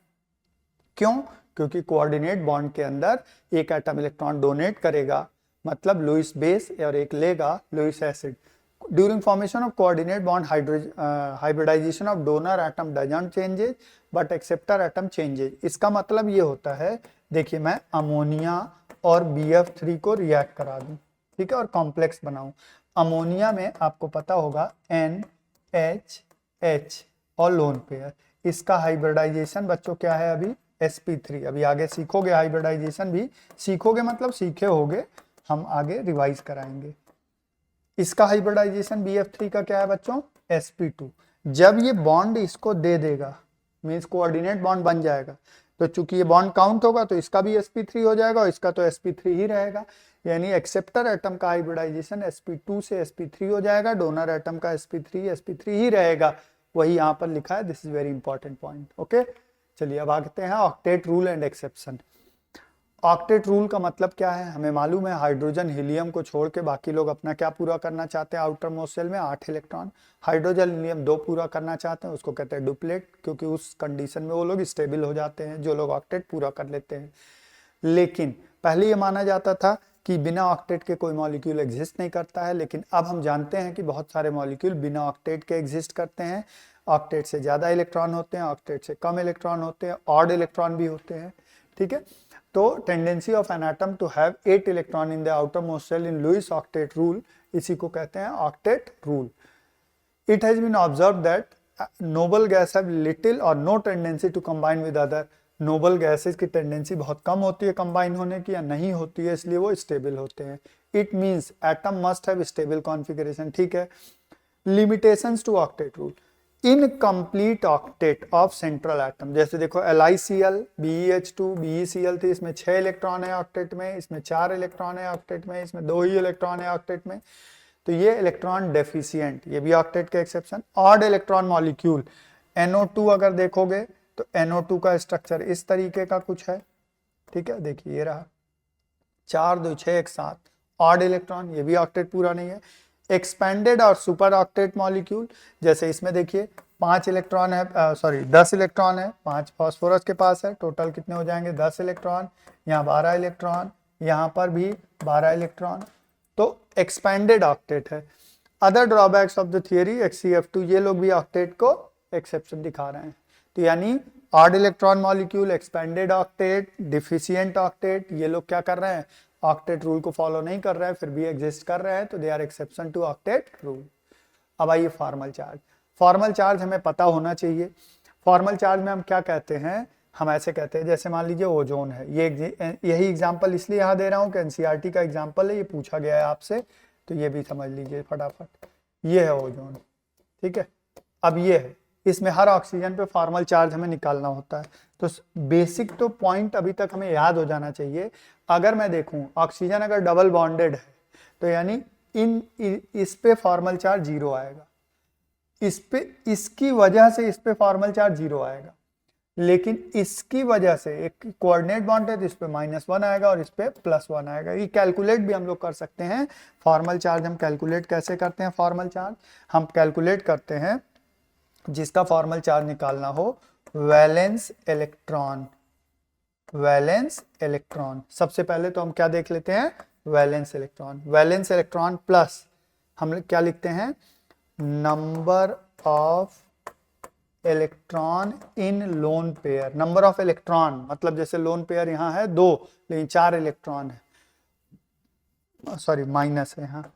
क्यों? क्योंकि कोऑर्डिनेट बॉन्ड के अंदर एक एटम इलेक्ट्रॉन डोनेट करेगा, मतलब लुईस बेस, और एक लेगा Lewis acid. During formation of coordinate bond hybridization of donor atom doesn't changes but acceptor atom changes. इसका मतलब ये होता है, देखिए मैं अमोनिया और BF3 को रिएक्ट करा दूं, ठीक है, और कॉम्प्लेक्स बनाऊं। अमोनिया में आपको पता होगा NHH और लोन पेयर, इसका हाइब्रिडाइजेशन बच्चों क्या है अभी sp3। अभी आगे सीखोगे, हाइब्रिडाइजेशन भी सीखोगे, मतलब सीखे होगे, हम आगे रिवाइज कराएंगे। इसका हाइब्रिडाइजेशन BF3 का क्या है बच्चों sp2। जब ये बॉन्ड इसको दे देगा, मींस कोऑर्डिनेट बॉन्ड बन जाएगा, तो चूंकि ये बॉन्ड काउंट होगा तो इसका भी sp3 हो जाएगा और इसका तो sp3 ही रहेगा, यानी एक्सेप्टर एटम का हाइब्रिडाइजेशन sp2 से sp3 हो जाएगा, डोनर एटम का sp3 ही रहेगा, वही यहाँ पर लिखा है। This is very important point. Okay, चलिए अब आते हैं octet rule and exception. Octet rule का मतलब क्या है, हमें मालूम है हाइड्रोजन हीलियम को छोड़ के बाकी लोग अपना क्या पूरा करना चाहते हैं, आउटर मोस्ट शेल में 8 इलेक्ट्रॉन, हाइड्रोजन हीलियम 2 पूरा करना चाहते हैं, उसको कहते हैं डुप्लेट, क्योंकि उस कंडीशन में वो लोग स्टेबल हो जाते हैं जो लोग ऑक्टेट पूरा कर लेते हैं। लेकिन पहले ये माना जाता था कि बिना ऑक्टेट के कोई मॉलिक्यूल एग्जिस्ट नहीं करता है, लेकिन अब हम जानते हैं कि बहुत सारे मॉलिक्यूल बिना ऑक्टेट के एग्जिस्ट करते हैं। ऑक्टेट से ज़्यादा इलेक्ट्रॉन होते हैं, ऑक्टेट से कम इलेक्ट्रॉन होते हैं, ऑड इलेक्ट्रॉन भी होते हैं, ठीक है। तो tendency of an atom to have 8 electron in the outermost shell in Lewis octet rule, इसी को कहते हैं octet rule. It has been observe that noble gas have little or no tendency to combine with other. Noble gases की tendency बहुत कम होती है combine होने की, या नहीं होती है, इसलिए वो स्टेबल होते हैं। It means atom must have stable configuration, ठीक है। Limitations to octet rule, incomplete octet of central atom, जैसे देखो LiCl, BeH2, BeCl थी, इसमें 6 इलेक्ट्रॉन है ऑक्टेट में, इसमें 4 इलेक्ट्रॉन है ऑक्टेट में, इसमें 2 ही इलेक्ट्रॉन है ऑक्टेट में, तो ये इलेक्ट्रॉन डेफिशिएंट, ये भी ऑक्टेट के exception. Odd electron molecule NO2 अगर देखोगे तो NO2 का स्ट्रक्चर इस तरीके का कुछ है, ठीक है, देखिए ये रहा 4 2 6 1 7, ऑड इलेक्ट्रॉन, ये भी ऑक्टेट पूरा नहीं है। एक्सपेंडेड और सुपर ऑक्टेट मॉलिक्यूल, जैसे इसमें देखिए 5 इलेक्ट्रॉन है, 10 इलेक्ट्रॉन है, 5 फास्फोरस के पास है, टोटल कितने हो जाएंगे 10 इलेक्ट्रॉन, यहाँ 12 इलेक्ट्रॉन, यहाँ पर भी 12 इलेक्ट्रॉन, तो एक्सपेंडेड ऑक्टेट है। Other drawbacks of the theory HCF2, ये लोग भी ऑक्टेट को एक्सेप्शन दिखा रहे हैं, तो यानी odd electron molecule, expanded octet, deficient octet, ये लोग क्या कर रहे हैं, ऑक्टेट रूल को फॉलो नहीं कर रहे हैं, फिर भी एग्जिस्ट कर रहे हैं, तो they are exception to octet rule. अब आइए फॉर्मल चार्ज। फॉर्मल चार्ज हमें पता होना चाहिए। फॉर्मल चार्ज में हम क्या कहते हैं, हम ऐसे कहते हैं, जैसे मान लीजिए ओजोन है, यही एग्जाम्पल इसलिए यहाँ दे रहा हूँ कि NCERT का एग्जाम्पल है, ये पूछा गया है आपसे, तो ये भी समझ लीजिए फटाफट। ये है ओजोन, ठीक है। अब ये है, इसमें हर ऑक्सीजन पे फॉर्मल चार्ज हमें निकालना होता है, तो बेसिक तो पॉइंट अभी तक हमें याद हो जाना चाहिए। अगर मैं देखूं ऑक्सीजन अगर डबल बॉन्डेड है तो यानी इस पे फॉर्मल चार्ज 0 आएगा, इस पे, इसकी वजह से इस पे फॉर्मल चार्ज 0 आएगा, लेकिन इसकी वजह से एक कोऑर्डिनेट बॉन्ड है तो इस पे -1 आएगा और इस पे +1 आएगा। ये कैलकुलेट भी हम लोग कर सकते हैं। फॉर्मल चार्ज हम कैलकुलेट कैसे करते हैं, फॉर्मल चार्ज हम कैलकुलेट करते हैं जिसका फॉर्मल चार्ज निकालना हो, वैलेंस इलेक्ट्रॉन। वैलेंस इलेक्ट्रॉन, सबसे पहले तो हम क्या देख लेते हैं, valence electron. Valence electron plus हम क्या लिखते हैं, number of electron in lone pair. Number of electron मतलब जैसे लोन पेयर यहाँ है 2, लेकिन 4 इलेक्ट्रॉन है, सॉरी माइनस है यहाँ,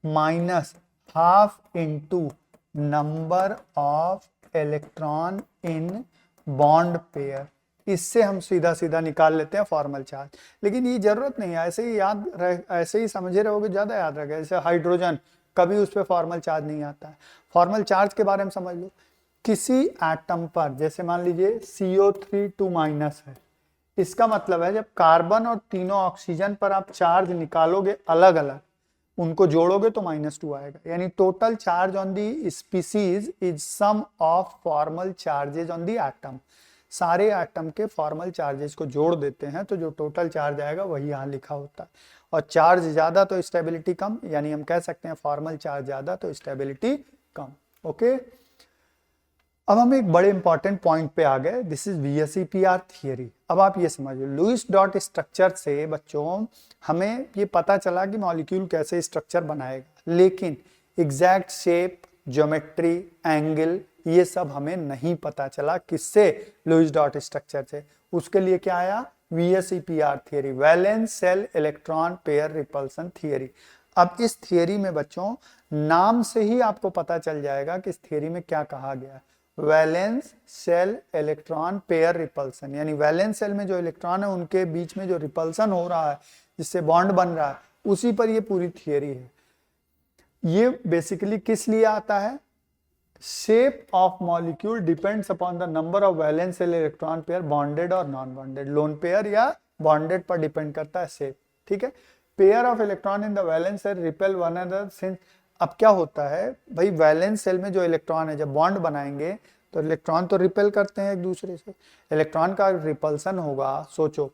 minus half into number of electron in bond pair. इससे हम सीधा निकाल लेते हैं फॉर्मल चार्ज। लेकिन ये जरूरत नहीं है, ऐसे ही याद रह, ऐसे ही समझे रहोगे ज्यादा याद रहेगा। जैसे हाइड्रोजन, कभी उस पर फॉर्मल चार्ज नहीं आता है। फॉर्मल चार्ज के बारे में समझ लो, किसी एटम पर जैसे मान लीजिए CO3 2- है, इसका मतलब है जब कार्बन और तीनों ऑक्सीजन पर आप चार्ज निकालोगे अलग अलग, उनको जोड़ोगे तो -2 आएगा। यानी total charge on the species is sum of formal charges on the atom. सारे एटम के फॉर्मल चार्जेस को जोड़ देते हैं तो जो टोटल चार्ज आएगा वही यहाँ लिखा होता है। और चार्ज ज्यादा तो स्टेबिलिटी कम, यानी हम कह सकते हैं फॉर्मल चार्ज ज्यादा तो स्टेबिलिटी कम। ओके, अब हम एक बड़े इंपॉर्टेंट पॉइंट पे आ गए, दिस इज VSEPR थियरी। अब आप ये समझिए, लुईस डॉट स्ट्रक्चर से बच्चों हमें ये पता चला कि मॉलिक्यूल कैसे स्ट्रक्चर बनाएगा, लेकिन एग्जैक्ट शेप, ज्योमेट्री, एंगल, ये सब हमें नहीं पता चला। किससे? लुईस डॉट स्ट्रक्चर से। उसके लिए क्या आया? VSEPR theory, valence shell electron pair repulsion theory. अब इस थियरी में बच्चों नाम से ही आपको पता चल जाएगा कि इस थियरी में क्या कहा गया है। Valence shell electron pair repulsion, यानी वैलेंस सेल में जो इलेक्ट्रॉन है उनके बीच में जो रिपल्सन हो रहा है, जिससे बॉन्ड बन रहा है, उसी पर ये पूरी थियरी है। ये बेसिकली किस लिए आता है? Shape of molecule depends upon the number of valence cell electron pair, bonded और नॉन बॉन्डेड, लोन पेयर या बॉन्डेड पर डिपेंड करता है शेप। ठीक है, pair of electron in the valence shell repel one another since. अब क्या होता है भाई, वैलेंस सेल में जो इलेक्ट्रॉन है जब बॉन्ड बनाएंगे तो इलेक्ट्रॉन तो रिपेल करते हैं एक दूसरे से। इलेक्ट्रॉन का रिपल्सन होगा, सोचो,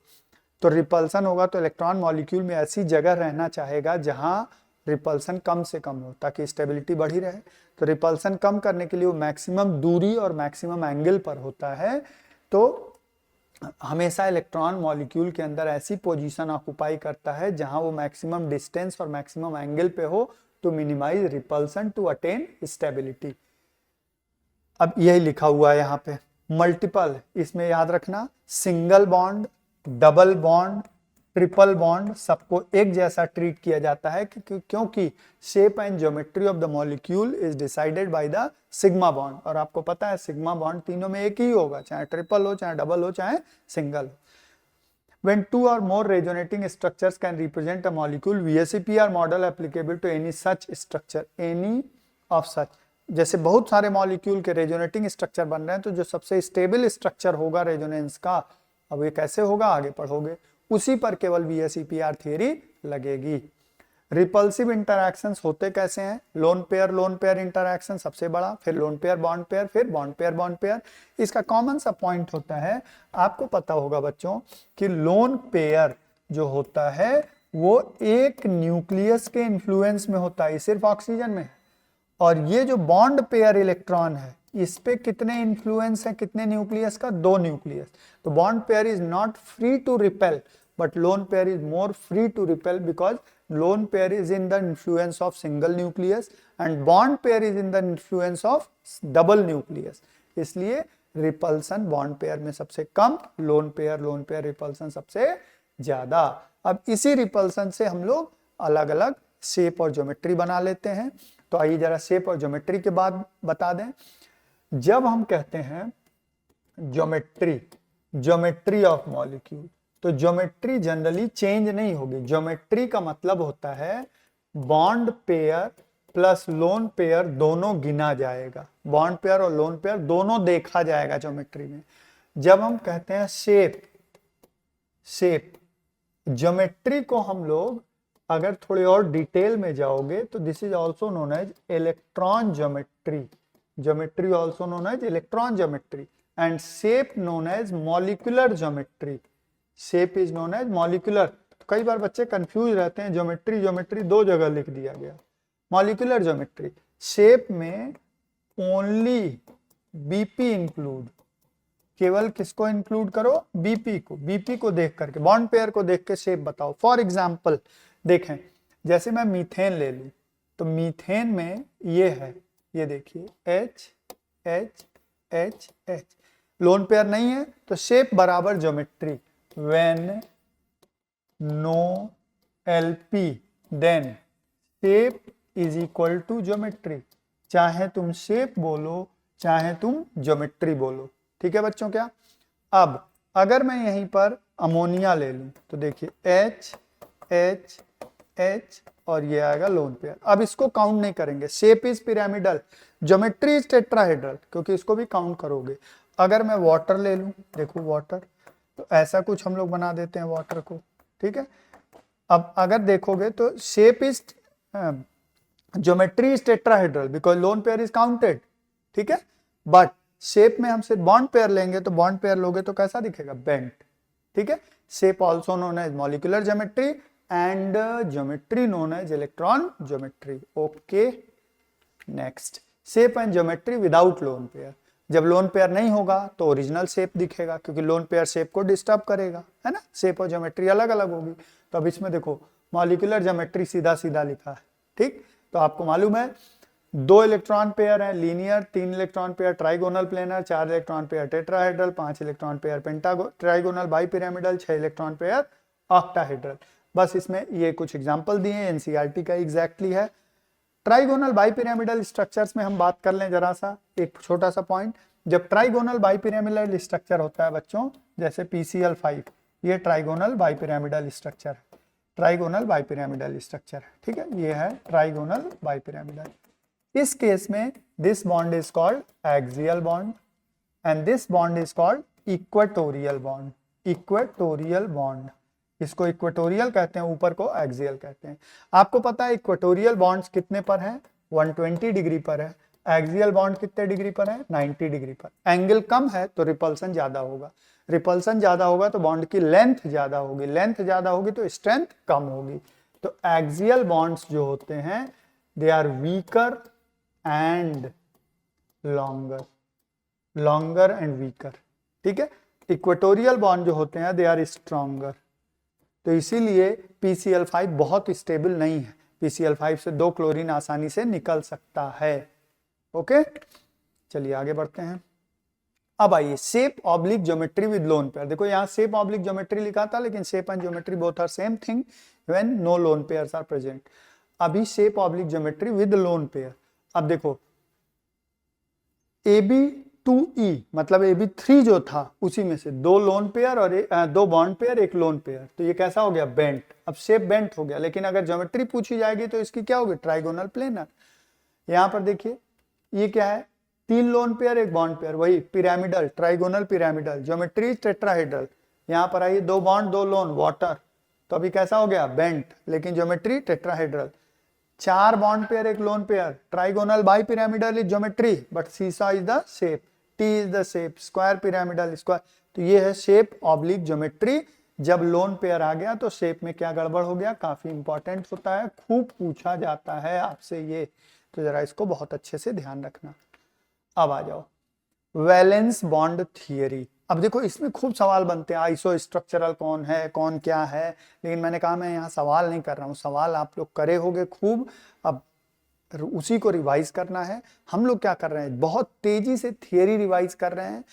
तो रिपल्सन होगा तो इलेक्ट्रॉन मॉलिक्यूल में ऐसी जगह रहना चाहेगा जहां रिपल्सन कम से कम हो, ताकि स्टेबिलिटी बढ़ी रहे। तो रिपल्सन कम करने के लिए वो मैक्सिमम दूरी और मैक्सिमम एंगल पर होता है। तो हमेशा इलेक्ट्रॉन मॉलिक्यूल के अंदर ऐसी पोजीशन ऑक्युपाई करता है जहां वो मैक्सिमम डिस्टेंस और मैक्सिमम एंगल पे हो, to minimise repulsion to attain stability. अब यही लिखा हुआ है यहाँ पे। मल्टीपल, इसमें याद रखना, single bond, double bond, triple bond, सबको एक जैसा ट्रीट किया जाता है क्योंकि shape and geometry of the molecule is decided by the sigma bond. और आपको पता है सिग्मा बॉन्ड तीनों में एक ही होगा, चाहे ट्रिपल हो, चाहे डबल हो, चाहे सिंगल हो। When two or more resonating structures can represent a molecule, VSEPR model applicable to any such structure, any of such। जैसे बहुत सारे मॉलिक्यूल के रेजोनेटिंग स्ट्रक्चर बन रहे हैं, तो जो सबसे स्टेबल स्ट्रक्चर होगा रेजोनेंस का, अब ये कैसे होगा आगे पढ़ोगे, उसी पर केवल VSEPR थियरी लगेगी। रिपल्सिव इंटरैक्शंस होते कैसे हैं? लोन पेयर इंटरैक्शन सबसे बड़ा, फिर लोन पेयर बॉन्ड पेयर, फिर बॉन्ड पेयर। इसका कॉमन सा पॉइंट होता है, आपको पता होगा बच्चों कि लोन पेयर जो होता है वो एक न्यूक्लियस के इन्फ्लुएंस में होता है, सिर्फ ऑक्सीजन में। और ये जो बॉन्ड पेयर इलेक्ट्रॉन है, इस पे कितने इन्फ्लुएंस है, कितने न्यूक्लियस का? 2 न्यूक्लियस। तो bond pair is not free to repel, but lone pair is more free to repel because lone pair is in the influence of single nucleus and bond pair is in the influence of double nucleus। इसलिए repulsion bond pair में सबसे कम, lone pair repulsion सबसे ज्यादा। अब इसी repulsion से हम लोग अलग अलग शेप और ज्योमेट्री बना लेते हैं। तो आइए जरा शेप और ज्योमेट्री के बाद बता दें। जब हम कहते हैं ज्योमेट्री ऑफ मॉलिक्यूल, तो ज्योमेट्री जनरली चेंज नहीं होगी। ज्योमेट्री का मतलब होता है bond pair plus lone pair दोनों गिना जाएगा, बॉन्ड पेयर और लोन पेयर दोनों देखा जाएगा ज्योमेट्री में। जब हम कहते हैं शेप, ज्योमेट्री को हम लोग अगर थोड़े और डिटेल में जाओगे तो this is also known as electron geometry also known as electron geometry and shape known as molecular geometry. Shape is known as molecular. तो कई बार बच्चे कंफ्यूज रहते हैं, ज्योमेट्री 2 जगह लिख दिया गया। मॉलिक्यूलर ज्योमेट्री, शेप में ओनली बीपी इंक्लूड, केवल किसको इंक्लूड करो? बीपी को देख करके, बॉन्ड पेयर को देख के शेप बताओ। फॉर एग्जाम्पल देखें, जैसे मैं मीथेन ले लूं, तो मीथेन में ये है, ये देखिए H, लोन पेयर नहीं है, तो शेप बराबर geometry. When no LP then shape is equal to geometry। चाहे तुम शेप बोलो चाहे तुम ज्योमेट्री बोलो, ठीक है बच्चों। क्या अब अगर मैं यहीं पर अमोनिया ले लूं, तो देखिए H और ये आएगा लोन पेयर। अब इसको काउंट नहीं करेंगे, shape is pyramidal, geometry is tetrahedral, क्योंकि इसको भी काउंट करोगे। अगर मैं वाटर ले लूं, देखो वाटर, तो ऐसा कुछ हम लोग बना देते हैं वाटर को, ठीक है। अब अगर देखोगे तो shape is geometry is tetrahedral because lone pair is counted, ठीक है। बट शेप में हम सिर्फ बॉन्ड पेयर लेंगे, तो बॉन्ड पेयर लोगे तो कैसा दिखेगा? बेंट, ठीक है। Shape also known as molecular geometry and geometry known as electron geometry. Okay, next, shape and geometry without lone pair. जब लोन पेयर नहीं होगा तो ओरिजिनल शेप दिखेगा, क्योंकि लोन पेयर शेप को डिस्टर्ब करेगा, है ना, शेप और ज्योमेट्री अलग अलग होगी। तो अब इसमें देखो मॉलिक्यूलर ज्योमेट्री सीधा सीधा लिखा है, ठीक। तो आपको मालूम है 2 इलेक्ट्रॉन पेयर है linear, 3 electron pair trigonal planar, 4 electron pair tetrahedral, 5 electron pair trigonal bipyramidal, 6 electron pair octahedral. बस इसमें ये कुछ एग्जांपल दिए हैं, एनसीईआरटी का एग्जैक्टली है। ट्राइगोनल बाइपिरामिडल स्ट्रक्चर्स में हम बात कर लें जरा सा, एक छोटा सा पॉइंट। जब ट्राइगोनल बाइपिरामिडल स्ट्रक्चर होता है बच्चों, जैसे PCl5, ये ट्राइगोनल बाइपिरामिडल स्ट्रक्चर है, ट्राइगोनल बाइपिरामिडल स्ट्रक्चर है, ठीक है, ये है ट्राइगोनल बाइपिरामिडल। इस केस में this bond is called axial bond and this bond is called equatorial bond. Equatorial bond, इसको इक्वेटोरियल कहते हैं, ऊपर को एक्सियल कहते हैं। आपको पता है इक्वेटोरियल बॉन्ड्स कितने पर है, 120 डिग्री पर है। एक्सियल बॉन्ड कितने डिग्री पर है, 90 डिग्री पर। एंगल कम है तो रिपल्सन ज्यादा होगा, रिपल्सन ज्यादा होगा तो बॉन्ड की लेंथ ज्यादा होगी, लेंथ ज्यादा होगी तो स्ट्रेंथ कम होगी। तो एक्सियल बॉन्ड्स जो होते हैं they are weaker and longer, longer and weaker, ठीक है। इक्वेटोरियल बॉन्ड जो होते हैं दे आर स्ट्रॉन्गर। तो इसीलिए PCl5 बहुत स्टेबल नहीं है, PCl5 से 2 क्लोरीन आसानी से निकल सकता है। ओके, चलिए आगे बढ़ते हैं। अब आइए shape oblique geometry with lone pair. देखो यहाँ शेप ऑब्लिक ज्योमेट्री लिखा था, लेकिन shape and geometry both are same thing when no lone pairs are present. अभी shape oblique geometry with lone pair. अब देखो AB2E मतलब AB3 जो था उसी में से 2 लोन पेयर और 2 बॉन्ड पेयर, 1 लोन पेयर। तो ये कैसा हो गया, बेंट। अब शेप बेंट हो गया, लेकिन अगर ज्योमेट्री पूछी जाएगी तो इसकी क्या होगी, ट्राइगोनल प्लेनर। यहाँ पर देखिए ये क्या है, 3 लोन पेयर 1 बॉन्ड पेयर, वही pyramidal, trigonal pyramidal. Geometry tetrahedral. यहाँ पर आइए 2 बॉन्ड 2 लोन, वाटर। तो अभी कैसा हो गया, बेंट, लेकिन geometry tetrahedral. 4 bond pair 1 lone pair, trigonal bipyramidal is geometry but seesaw is the shape, T is the shape, square pyramidal square. तो ये है शेप ऑब्लिक ज्योमेट्री। जब लोन पेयर आ गया तो शेप में क्या गड़बड़ हो गया, काफी इंपॉर्टेंट होता है, खूब पूछा जाता है आपसे ये, तो जरा इसको बहुत अच्छे से ध्यान रखना। अब आ जाओ वैलेंस बॉन्ड थियरी। अब देखो इसमें खूब सवाल बनते हैं, आइसो स्ट्रक्चरल कौन है, कौन क्या है, लेकिन मैंने कहा मैं यहाँ सवाल नहीं कर रहा हूँ, सवाल आप लोग करे होगे खूब, अब उसी को रिवाइज करना है। हम लोग क्या कर रहे हैं, बहुत तेजी से थियरी रिवाइज कर रहे हैं।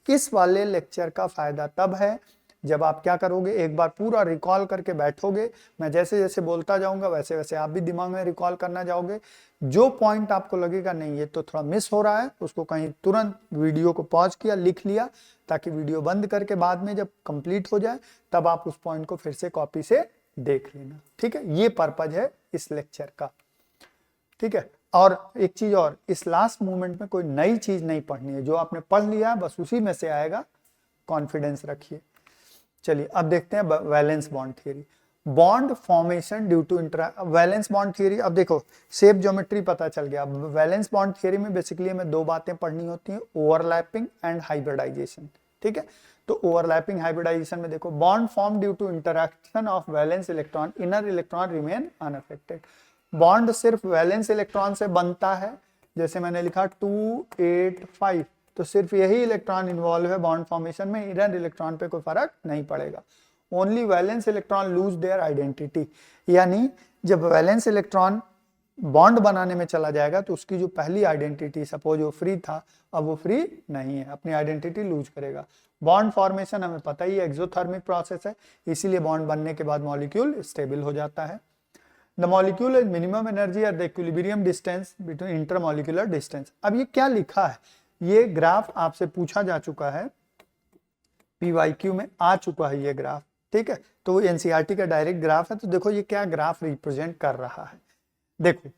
इस वाले लेक्चर का फायदा तब है जब आप क्या करोगे, एक बार पूरा रिकॉल करके बैठोगे। मैं जैसे जैसे बोलता जाऊंगा वैसे वैसे आप भी दिमाग में रिकॉल करना जाओगे। जो पॉइंट आपको लगेगा नहीं ये तो थोड़ा मिस हो रहा है, उसको कहीं तुरंत वीडियो को पॉज किया, लिख लिया, ताकि वीडियो बंद करके बाद में जब कंप्लीट हो जाए तब आप उस पॉइंट को फिर से कॉपी से देख लेना, ठीक है। ये पर्पज है इस लेक्चर का, ठीक है। और एक चीज और, इस लास्ट मोमेंट में कोई नई चीज नहीं पढ़नी है, जो आपने पढ़ लिया है बस उसी में से आएगा, कॉन्फिडेंस रखिए। चलिए अब देखते हैं valence bond theory. Bond formation due to valence bond theory. अब देखो शेप ज्योमेट्री पता चल गया। अब वैलेंस बॉन्ड थियरी में बेसिकली हमें 2 बातें पढ़नी होती हैं, ओवरलैपिंग एंड हाइब्रिडाइजेशन, ठीक है। तो ओवरलैपिंग हाइब्रिडाइजेशन में देखो, bond form due to interaction of valence electron, inner electron remain unaffected. Bond सिर्फ वैलेंस इलेक्ट्रॉन से बनता है, जैसे मैंने लिखा 285, तो सिर्फ यही इलेक्ट्रॉन इन्वॉल्व है बॉन्ड फॉर्मेशन में, इनर इलेक्ट्रॉन पे कोई फर्क नहीं पड़ेगा। Only valence electron lose their identity, यानी जब वैलेंस इलेक्ट्रॉन बॉन्ड बनाने में चला जाएगा तो उसकी जो पहली आइडेंटिटी, सपोज वो फ्री था, अब वो फ्री नहीं है, अपनी आइडेंटिटी लूज करेगा। बॉन्ड फॉर्मेशन हमें पता ही है एक्सोथर्मिक प्रोसेस है, इसीलिए बॉन्ड बनने के बाद मॉलिक्यूल स्टेबल हो जाता है। The molecule has minimum energy at the equilibrium distance between intermolecular distance। अब ये क्या लिखा है, ये ग्राफ आपसे पूछा जा चुका है, PYQ में आ चुका है ये ग्राफ, ठीक है। तो NCERT का डायरेक्ट ग्राफ है। तो देखो ये क्या ग्राफ रिप्रेजेंट कर रहा है, देखो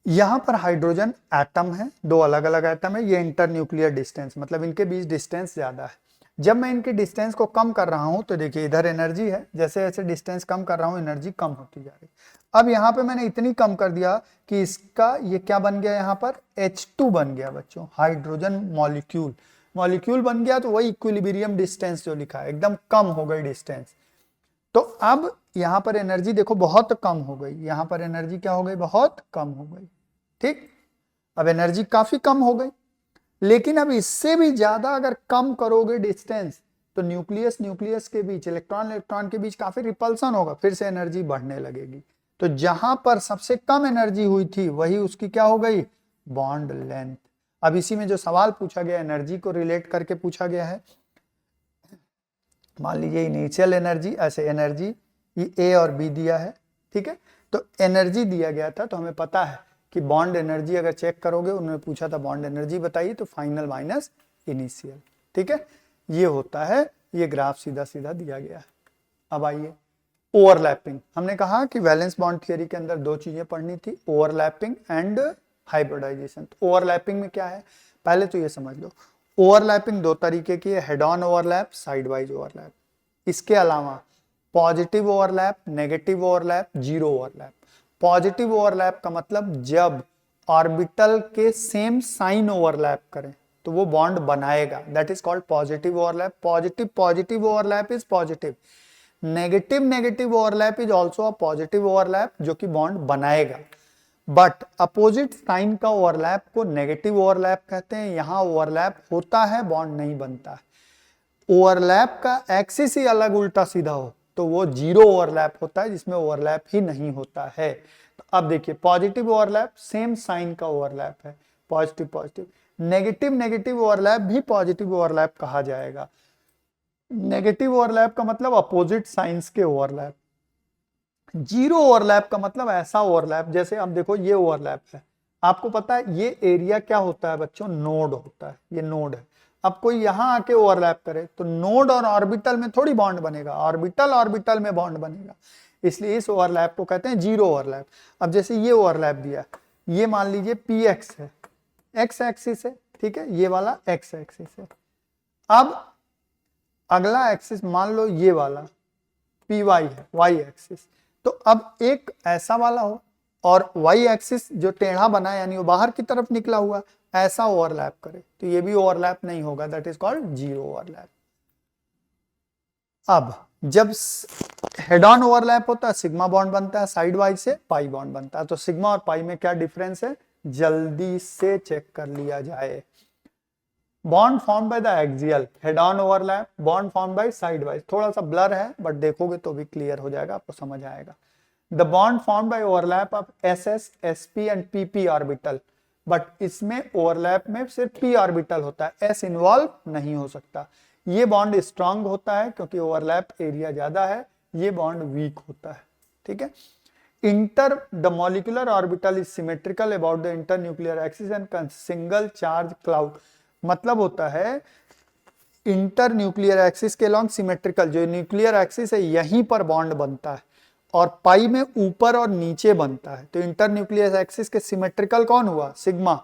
यहां पर हाइड्रोजन एटम है, 2 अलग अलग एटम है, ये इंटरन्यूक्लियर डिस्टेंस मतलब इनके बीच डिस्टेंस ज्यादा है। जब मैं इनके डिस्टेंस को कम कर रहा हूं तो देखिए इधर एनर्जी है, जैसे जैसे डिस्टेंस कम कर रहा हूं एनर्जी कम होती जा रही। अब यहाँ पे मैंने इतनी कम कर दिया कि इसका ये क्या बन गया, यहाँ पर H2 बन गया बच्चों, हाइड्रोजन मॉलिक्यूल, मॉलिक्यूल बन गया। तो वही इक्विलिब्रियम डिस्टेंस जो लिखा है, एकदम कम हो गई डिस्टेंस। तो अब यहाँ पर एनर्जी देखो बहुत कम हो गई, यहाँ पर एनर्जी क्या हो गई, बहुत कम हो गई, ठीक। अब एनर्जी काफी कम हो गई, लेकिन अब इससे भी ज्यादा अगर कम करोगे डिस्टेंस तो न्यूक्लियस न्यूक्लियस के बीच, इलेक्ट्रॉन इलेक्ट्रॉन के बीच काफी रिपल्सन होगा, फिर से एनर्जी बढ़ने लगेगी। तो जहां पर सबसे कम एनर्जी हुई थी वही उसकी क्या हो गई, बॉन्ड लेंथ। अब इसी में जो सवाल पूछा गया एनर्जी को रिलेट करके पूछा गया है। मान लीजिए इनिशियल एनर्जी, ऐसे एनर्जी ये ए और बी दिया है, ठीक है। तो एनर्जी दिया गया था, तो हमें पता है कि बॉन्ड एनर्जी अगर चेक करोगे, उन्होंने पूछा था बॉन्ड एनर्जी बताइए, तो फाइनल माइनस इनिशियल, ठीक है। ये होता है, ये ग्राफ सीधा सीधा दिया गया है। अब आइए ओवरलैपिंग। हमने कहा कि वैलेंस बॉन्ड थियरी के अंदर दो चीजें पढ़नी थी, ओवरलैपिंग एंड हाइब्रिडाइजेशन। तो ओवरलैपिंग में क्या है, पहले तो ये समझ लो, ओवरलैपिंग दो तरीके की है, head on overlap, side wise overlap. इसके अलावा positive overlap, negative overlap, zero overlap. Positive overlap का मतलब जब ऑर्बिटल के सेम साइन ओवरलैप करें तो वो बॉन्ड बनाएगा, that is called positive overlap. Positive positive overlap is positive. Negative negative overlap is also a positive overlap, जो कि बॉन्ड बनाएगा। बट अपोजिट साइन का ओवरलैप को नेगेटिव ओवरलैप कहते हैं। यहां ओवरलैप होता है, बॉन्ड नहीं बनता है। ओवरलैप का एक्सिस ही अलग उल्टा सीधा हो तो वो जीरो ओवरलैप होता है, जिसमें ओवरलैप ही नहीं होता है। तो अब देखिए, पॉजिटिव ओवरलैप सेम साइन का ओवरलैप है, positive positive. Negative negative overlap भी पॉजिटिव ओवरलैप कहा जाएगा। नेगेटिव ओवरलैप का मतलब अपोजिट साइंस के ओवरलैप। जीरो ओवरलैप का मतलब ऐसा ओवरलैप, जैसे अब देखो ये ओवरलैप है, आपको पता है ये एरिया क्या होता है बच्चों, नोड होता है, ये नोड है। अब कोई यहां आके ओवरलैप करे तो नोड और ऑर्बिटल में थोड़ी बॉन्ड बनेगा, ऑर्बिटल ऑर्बिटल में बॉन्ड बनेगा, इसलिए इस ओवरलैप को कहते हैं जीरो ओवरलैप। अब जैसे ये ओवरलैप दिया, ये मान लीजिए पी एक्स है, एक्स एक्सिस है, ठीक है, ये वाला एक्स एक्सिस है। अब अगला एक्सिस मान लो ये वाला पी वाई है, वाई एक्सिस। तो अब एक ऐसा वाला हो और वाई एक्सिस जो टेढ़ा बना है, यानी वो बाहर की तरफ निकला हुआ, ऐसा ओवरलैप करे तो ये भी ओवरलैप नहीं होगा, that is called zero overlap. अब जब हेड ऑन ओवरलैप होता है सिग्मा बॉन्ड बनता है, साइड वाइज से पाई बॉन्ड बनता है। तो सिग्मा और पाई में क्या डिफरेंस है, जल्दी से चेक कर लिया जाए। Bond form by the axial, head on overlap, bond form by side wise. थोड़ा सा ब्लर है बट देखोगे तो भी क्लियर हो जाएगा, आपको समझ आएगा। The bond form by overlap of SS, SP and PP orbital, but इसमें ओवरलैप में सिर्फ पी ऑर्बिटल होता है, एस इन्वॉल्व नहीं हो सकता। ये बॉन्ड स्ट्रांग होता है क्योंकि ओवरलैप एरिया ज्यादा है, ये बॉन्ड वीक होता है, ठीक है। Enter the molecular orbital is symmetrical about the inter nuclear axis and single charge cloud. मतलब होता है इंटर न्यूक्लियर एक्सिस के लॉन्ग सिमेट्रिकल, जो न्यूक्लियर एक्सिस है यहीं पर बॉन्ड बनता है, और पाई में ऊपर और नीचे बनता है। तो इंटर न्यूक्लियर एक्सिस के सिमेट्रिकल कौन हुआ, सिग्मा,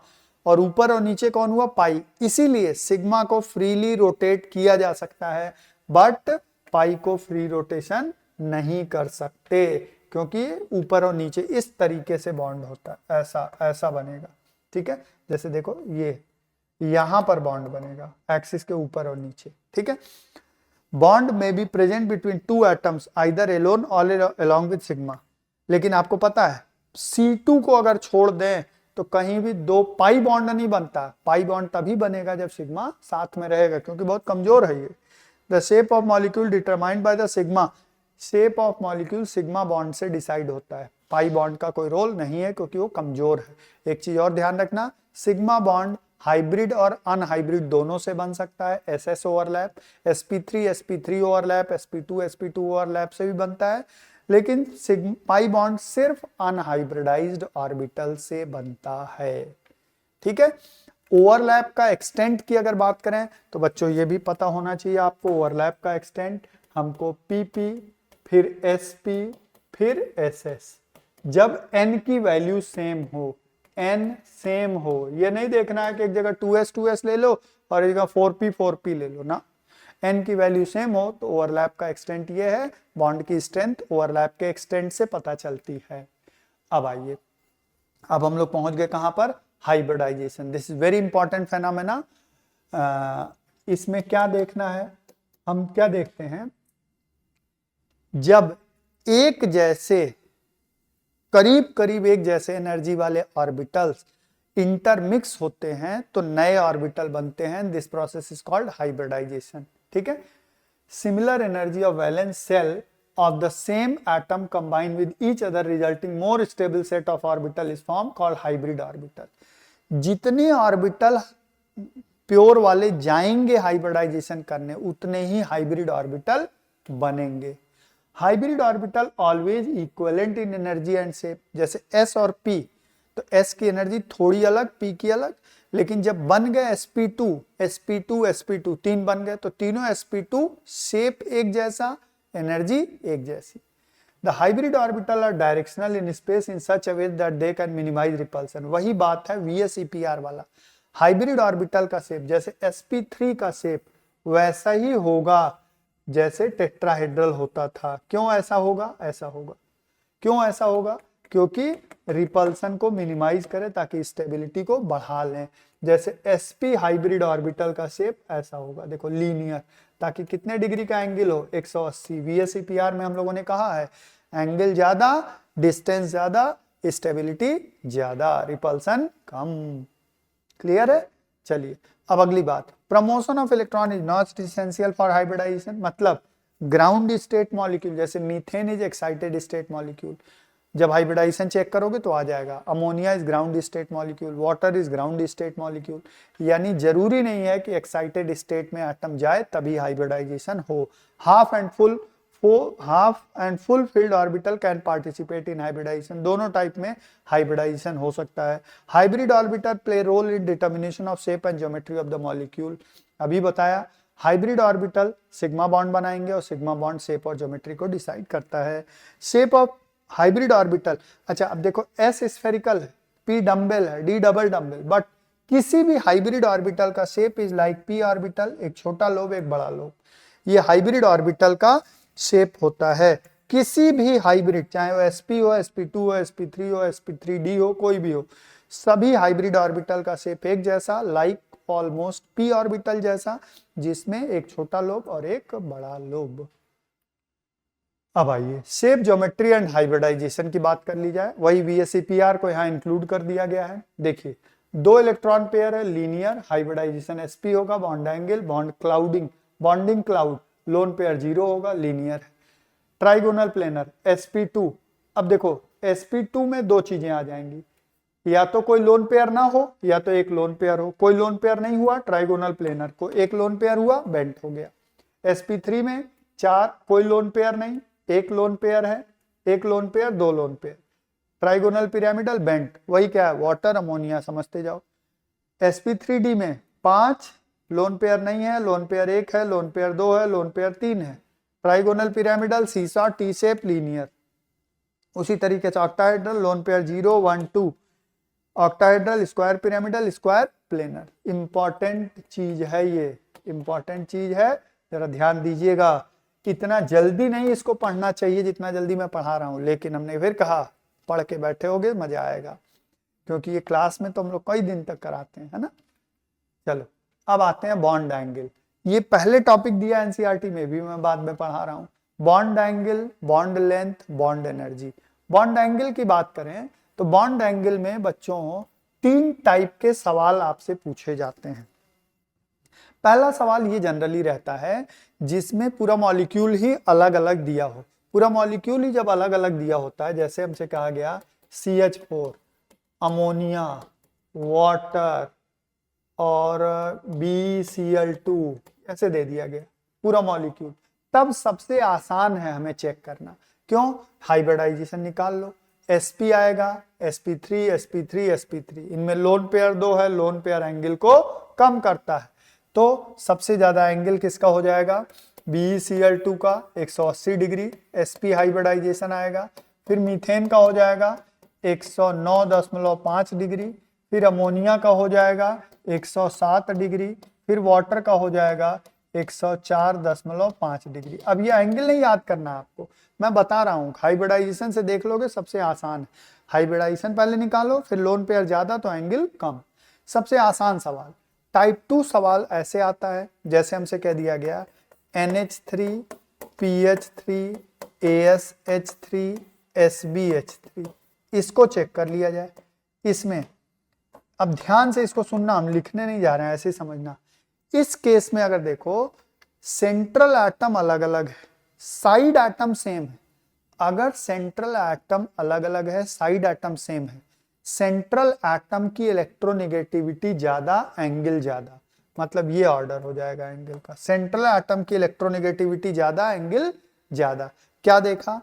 और ऊपर और नीचे कौन हुआ, पाई। इसीलिए सिग्मा को फ्रीली रोटेट किया जा सकता है, बट पाई को फ्री रोटेशन नहीं कर सकते, क्योंकि ऊपर और नीचे इस तरीके से बॉन्ड होता है, ऐसा ऐसा बनेगा, ठीक है। जैसे देखो ये यहां पर बॉन्ड बनेगा एक्सिस के ऊपर और नीचे, ठीक है। बॉन्ड में be present between two atoms either alone और अलोंग विद सिग्मा। लेकिन आपको पता है C2 को अगर छोड़ दें तो कहीं भी दो पाई बॉन्ड नहीं बनता। पाई बॉन्ड तभी बनेगा जब सिग्मा साथ में रहेगा, क्योंकि बहुत कमजोर है ये। The shape of molecule determined by the sigma, shape of molecule sigma bond से डिसाइड होता है, पाई बॉन्ड का कोई रोल नहीं है क्योंकि वो कमजोर है। एक चीज और ध्यान रखना, सिग्मा बॉन्ड हाइब्रिड और अनहाइब्रिड दोनों से बन सकता है, SS overlap, sp3 sp3 overlap, sp2 sp2 overlap से भी बनता है। लेकिन पाई बॉन्ड सिर्फ अनहाइब्रिडाइज्ड ऑर्बिटल से बनता है, ठीक है। ओवरलैप का एक्सटेंट की अगर बात करें तो बच्चों ये भी पता होना चाहिए आपको, ओवरलैप का एक्सटेंट हमको pp, फिर sp, फिर ss, जब n की वैल्यू सेम हो, n सेम हो। ये नहीं देखना है कि एक जगह 2s ले लो और एक जगह 4p ले लो ना, n की वैल्यू सेम हो तो ओवरलैप का एक्सटेंट ये है। बॉन्ड की स्ट्रेंथ ओवरलैप के एक्सटेंट से पता चलती है। अब आइए, अब हम लोग पहुंच गए कहां पर, hybridization. This is very important phenomena. इसमें क्या देखना है, हम क्या देखते हैं, जब एक जैसे करीब करीब एक जैसे एनर्जी वाले ऑर्बिटल्स इंटरमिक्स होते हैं तो नए ऑर्बिटल बनते हैं। This process is called hybridization. ठीक है। Similar energy of valence shell of the same atom combined with each other resulting more stable set of orbital is formed called hybrid orbital। जितने orbital pure वाले जाएंगे hybridisation करने उतने ही hybrid orbital बनेंगे। Hybrid orbital always equivalent in energy and shape. जैसे s और p, तो s की एनर्जी थोड़ी अलग, p की अलग, लेकिन जब बन गए sp2 sp2 sp2 तीन बन गए तो तीनों sp2 शेप एक जैसा, एनर्जी एक जैसी। The hybrid orbital are directional in space in such a way that they can minimize repulsion। वही बात है VSEPR वाला। हाइब्रिड ऑर्बिटल का शेप जैसे sp3 का शेप वैसा ही होगा जैसे टेट्राहेड्रल होता था। क्यों ऐसा होगा? ऐसा होगा। क्यों ऐसा होगा? क्योंकि रिपल्सन को मिनिमाइज करें ताकि स्टेबिलिटी को बढ़ा लें। जैसे sp हाइब्रिड ऑर्बिटल का शेप ऐसा होगा, देखो लीनियर, ताकि कितने डिग्री का एंगल हो? 180। VSEPR में हम लोगों ने कहा है एंगल ज्यादा, डिस्टेंस ज्यादा, स्टेबिलिटी ज्यादा, रिपल्सन कम। क्लियर है? चलिए अब अगली बात, promotion of electron is not essential for hybridization. मतलब ग्राउंड स्टेट मॉलिक्यूल जैसे methane is excited state molecule, जब हाइब्रिडाइजेशन चेक करोगे तो आ जाएगा। Ammonia is ground state molecule, water is ground state molecule. यानी जरूरी नहीं है कि एक्साइटेड स्टेट में एटम जाए तभी हाइब्रिडाइजेशन हो। Half and full filled orbital can participate in hybridization. दोनों टाइप में हाइब्रिडाइजेशन हो सकता है। Hybrid orbital play role in determination of shape and geometry of the molecule. अभी बताया हाइब्रिड ऑर्बिटल सिग्मा बॉन्ड बनाएंगे और सिग्मा बॉन्ड शेप और ज्योमेट्री को डिसाइड करता है। शेप ऑफ हाइब्रिड ऑर्बिटल, अच्छा अब देखो s स्फेरिकल है, p डम्बेल है, d डबल डम्बेल, बट किसी भी हाइब्रिड ऑर्बिटल का shape is like p orbital, एक छोटा लोब एक बड़ा लोब। ये हाइब्रिड ऑर्बिटल का शेप होता है। किसी भी हाइब्रिड, चाहे वो sp हो, sp2 हो, sp3 हो, sp3d हो, कोई भी हो, सभी हाइब्रिड ऑर्बिटल का शेप एक जैसा, लाइक ऑलमोस्ट p ऑर्बिटल जैसा, जिसमें एक छोटा लोब और एक बड़ा लोब। अब आइए शेप, ज्योमेट्री एंड हाइब्रिडाइजेशन की बात कर ली जाए। वही VSEPR को यहाँ इंक्लूड कर दिया गया है। देखिए दो इलेक्ट्रॉन पेयर है, लीनियर, हाइब्रिडाइजेशन sp होगा, bond angle, bond clouding, bonding cloud, lone pair 0 होगा, लीनियर है। ट्राइगोनल प्लेनर sp2, अब देखो sp2 में दो चीजें आ जाएंगी, या तो कोई लोन पेयर ना हो या तो एक लोन पेयर हो। कोई लोन पेयर नहीं हुआ ट्राइगोनल प्लेनर को, एक लोन पेयर हुआ, बेंट हो गया। sp3 में 4, कोई लोन पेयर नहीं, एक लोन पेयर है, एक लोन पेयर, दो loan pair, trigonal pyramidal, bent, वही क्या है? वाटर, अमोनिया, समझते जाओ। sp3d में 5 लोन पेयर नहीं है, लोन पेयर 1 है, लोन पेयर 2 है, लोन पेयर 3 है, ट्राइगोनल पिरामिडल, सीसा, टी शेप, लीनियर। उसी तरीके से octahedral, lone pair 0 1 2, octahedral, square pyramidal, square planar. Important चीज है ये, इंपॉर्टेंट चीज है, जरा ध्यान दीजिएगा। इतना जल्दी नहीं इसको पढ़ना चाहिए जितना जल्दी मैं पढ़ा रहा हूं, लेकिन हमने फिर कहा पढ़ के बैठे होगे मजा आएगा, क्योंकि ये क्लास में तो हम लोग कई दिन तक कराते हैं, है ना। चलो अब आते हैं बॉन्ड एंगल। ये पहले टॉपिक दिया एनसीईआरटी में भी, मैं बाद में पढ़ा रहा हूं। Bond angle, bond length, bond energy. Bond angle की बात करें तो बॉन्ड एंगल में बच्चों 3 टाइप के सवाल आपसे पूछे जाते हैं। पहला सवाल ये जनरली रहता है जिसमें पूरा मॉलिक्यूल ही अलग अलग दिया हो। पूरा मॉलिक्यूल ही जब अलग अलग दिया होता है, जैसे हमसे कहा गया CH4, अमोनिया, वाटर और BCl2, ऐसे दे दिया गया पूरा मॉलिक्यूल, तब सबसे आसान है हमें चेक करना। क्यों? हाइब्रिडाइजेशन निकाल लो, sp आएगा, sp3 sp3 sp3, इनमें लोन पेयर 2 है, लोन पेयर एंगल को कम करता है, तो सबसे ज्यादा एंगल किसका हो जाएगा? BeCl2 का 180 डिग्री, sp हाइब्रिडाइजेशन आएगा। फिर मीथेन का हो जाएगा 109.5 डिग्री, फिर अमोनिया का हो जाएगा 107 डिग्री, फिर वाटर का हो जाएगा 104.5 डिग्री। अब ये एंगल नहीं याद करना आपको, मैं बता रहा हूँ, हाइब्रिडाइजेशन से देख लोगे सबसे आसान है। हाइब्रिडाइजेशन पहले निकालो, फिर लोन पेयर ज्यादा तो एंगल कम, सबसे आसान सवाल। टाइप 2 सवाल ऐसे आता है, जैसे हमसे कह दिया गया NH3 PH3 ASH3 SbH3, इसको चेक कर लिया जाए। इसमें अब ध्यान से इसको सुनना, हम लिखने नहीं जा रहे हैं, ऐसे ही समझना। इस केस में अगर देखो सेंट्रल एटम अलग अलग है, साइड एटम सेम है। अगर सेंट्रल एटम अलग अलग है, साइड एटम सेम है, सेंट्रल एटम की इलेक्ट्रोनेगेटिविटी ज्यादा, एंगल ज्यादा, मतलब ये ऑर्डर हो जाएगा एंगल का। सेंट्रल एटम की इलेक्ट्रोनेगेटिविटी ज्यादा, एंगल ज्यादा। क्या देखा?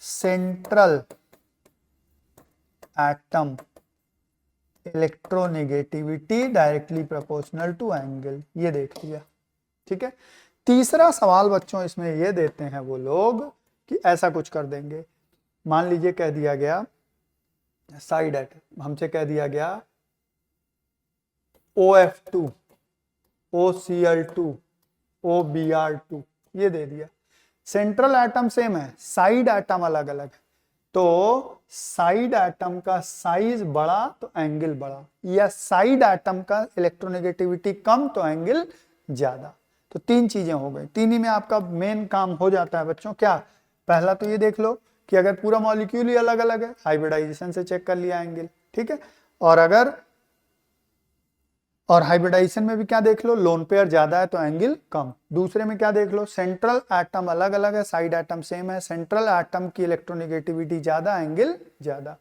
Central atom electronegativity directly proportional to angle, ये देख लिया। ठीक है। तीसरा सवाल बच्चों इसमें ये देते हैं वो लोग कि ऐसा कुछ कर देंगे, मान लीजिए कह दिया गया साइड एटम, हमसे कह दिया गया OF2, OCl2, OBr2, ये दे दिया। सेंट्रल एटम सेम है, साइड एटम अलग अलग है, तो साइड एटम का साइज बड़ा तो एंगल बड़ा, या साइड एटम का इलेक्ट्रोनेगेटिविटी कम तो एंगल ज्यादा। तो तीन चीजें हो गई, तीन ही में आपका मेन काम हो जाता है बच्चों। क्या? पहला तो ये देख लो कि अगर पूरा मॉलिक्यूल ही अलग अलग है, हाइब्रिडाइजेशन से चेक कर लिया एंगल, ठीक है। और हाइब्रिडाइजेशन में भी क्या देख लो, लोन पेयर ज्यादा है तो एंगल कम। दूसरे में क्या देख लो, सेंट्रल एटम अलग अलग है, साइड एटम सेम है, सेंट्रल एटम की इलेक्ट्रोनेगेटिविटी ज्यादा, एंगल ज्यादा।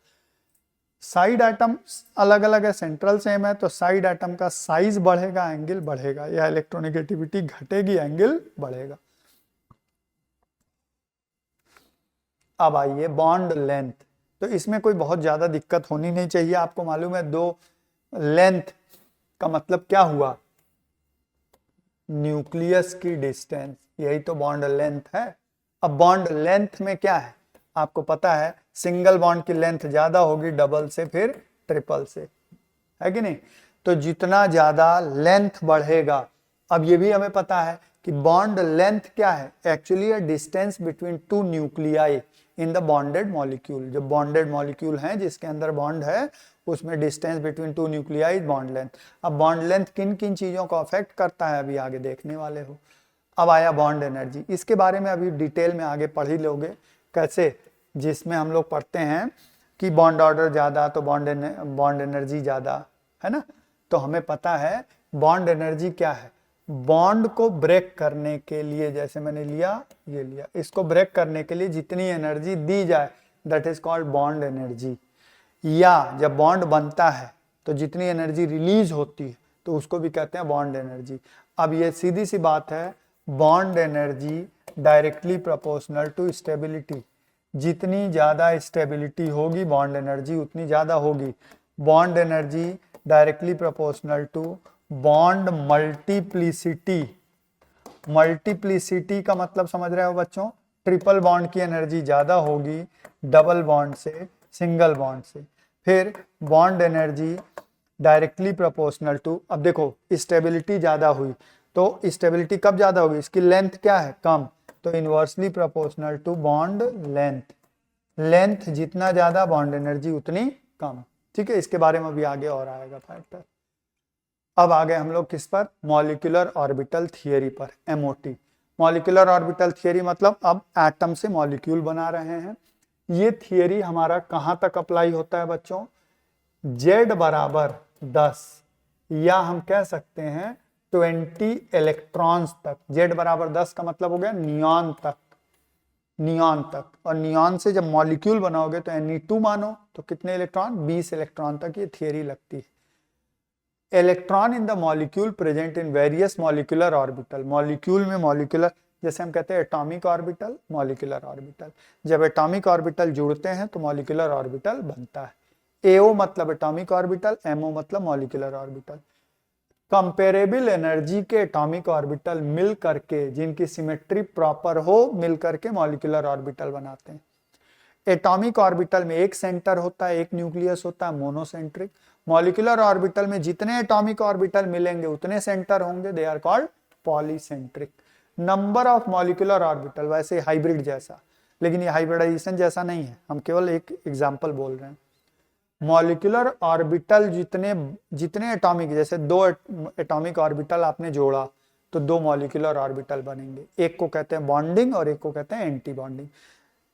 साइड एटम अलग अलग है, सेंट्रल सेम है, तो साइड एटम का साइज बढ़ेगा, एंगल बढ़ेगा, या इलेक्ट्रोनेगेटिविटी घटेगी, एंगल बढ़ेगा। अब आइए बॉन्ड लेंथ, तो इसमें कोई बहुत ज्यादा दिक्कत होनी नहीं चाहिए। आपको मालूम है दो लेंथ का मतलब क्या हुआ, न्यूक्लियस की डिस्टेंस, यही तो बॉन्ड लेंथ है। अब बॉन्ड लेंथ में क्या है, आपको पता है सिंगल बॉन्ड की लेंथ ज्यादा होगी डबल से, फिर ट्रिपल से, है कि नहीं। तो जितना ज्यादा लेंथ बढ़ेगा, अब ये भी हमें पता है कि बॉन्ड लेंथ क्या है, actually a distance between two nuclei in the bonded molecule. जो बॉन्डेड मॉलिक्यूल हैं जिसके अंदर बॉन्ड है, उसमें distance between two nuclei bond length. अब बॉन्ड लेंथ किन किन चीजों को अफेक्ट करता है अभी आगे देखने वाले हो। अब आया बॉन्ड एनर्जी, इसके बारे में अभी डिटेल में आगे पढ़ ही लोगे कैसे, जिसमें हम लोग पढ़ते हैं कि बॉन्ड ऑर्डर ज्यादा तो बॉन्ड एनर्जी ज्यादा, है ना। तो हमें पता है बॉन्ड एनर्जी क्या है, बॉन्ड को ब्रेक करने के लिए, जैसे मैंने लिया ये लिया, इसको ब्रेक करने के लिए जितनी एनर्जी दी जाए that is called bond energy. या जब बॉन्ड बनता है तो जितनी एनर्जी रिलीज होती है तो उसको भी कहते हैं बॉन्ड एनर्जी। अब ये सीधी सी बात है, bond energy directly proportional to stability. जितनी ज्यादा स्टेबिलिटी होगी बॉन्ड एनर्जी उतनी ज्यादा होगी। Bond energy directly proportional to bond multiplicity. Multiplicity का मतलब समझ रहे हो बच्चों, ट्रिपल बॉन्ड की एनर्जी ज्यादा होगी डबल बॉन्ड से, सिंगल बॉन्ड से। फिर bond energy directly proportional to, अब देखो स्टेबिलिटी ज्यादा हुई तो स्टेबिलिटी कब ज्यादा होगी, इसकी लेंथ क्या है, कम, तो inversely proportional to bond length. Length जितना ज्यादा बॉन्ड एनर्जी उतनी कम। ठीक है, इसके बारे में भी आगे और आएगा फैक्टर। अब आ गए हम लोग किस पर, मॉलिक्यूलर ऑर्बिटल थियरी पर, MOT। मॉलिक्यूलर ऑर्बिटल थियरी मतलब अब एटम से मॉलिक्यूल बना रहे हैं। ये थियरी हमारा कहां तक अप्लाई होता है बच्चों, Z बराबर 10, या हम कह सकते हैं 20 इलेक्ट्रॉन्स तक। Z बराबर 10 का मतलब हो गया नियॉन तक, नियॉन तक। और नियॉन से जब मॉलिक्यूल बनाओगे तो Ne2 मानो, तो कितने इलेक्ट्रॉन, 20 इलेक्ट्रॉन तक ये थियरी लगती है। Electron in the molecule present in various molecular orbital. Molecule में मॉलिक्यूलर, जैसे हम कहते हैं एटॉमिक ऑर्बिटल, मॉलिक्यूलर ऑर्बिटल। जब एटॉमिक ऑर्बिटल जुड़ते हैं तो मॉलिक्यूलर ऑर्बिटल बनता है। AO मतलब एटॉमिक ऑर्बिटल, MO मतलब मॉलिक्यूलर ऑर्बिटल। कंपेरेबल एनर्जी के एटॉमिक ऑर्बिटल मिल करके, जिनकी सिमेट्री प्रॉपर हो, मिल करके मॉलिक्यूलर ऑर्बिटल बनाते हैं। एटॉमिक ऑर्बिटल में एक सेंटर होता है, एक न्यूक्लियस होता है, मोनोसेंट्रिक। मॉलिक्यूलर ऑर्बिटल में जितने एटॉमिक ऑर्बिटल मिलेंगे उतने सेंटर होंगे, they are called polycentric. Number of molecular orbital, वैसे हाइब्रिड जैसा, लेकिन ये हाइब्रिडाइजेशन जैसा नहीं है, हम केवल एक एग्जांपल बोल रहे हैं। मॉलिक्यूलर ऑर्बिटल जितने एटॉमिक, जैसे 2 एटॉमिक ऑर्बिटल आपने जोड़ा तो 2 मॉलिक्यूलर ऑर्बिटल बनेंगे, एक को कहते हैं बॉन्डिंग और एक को कहते हैं एंटी बॉन्डिंग।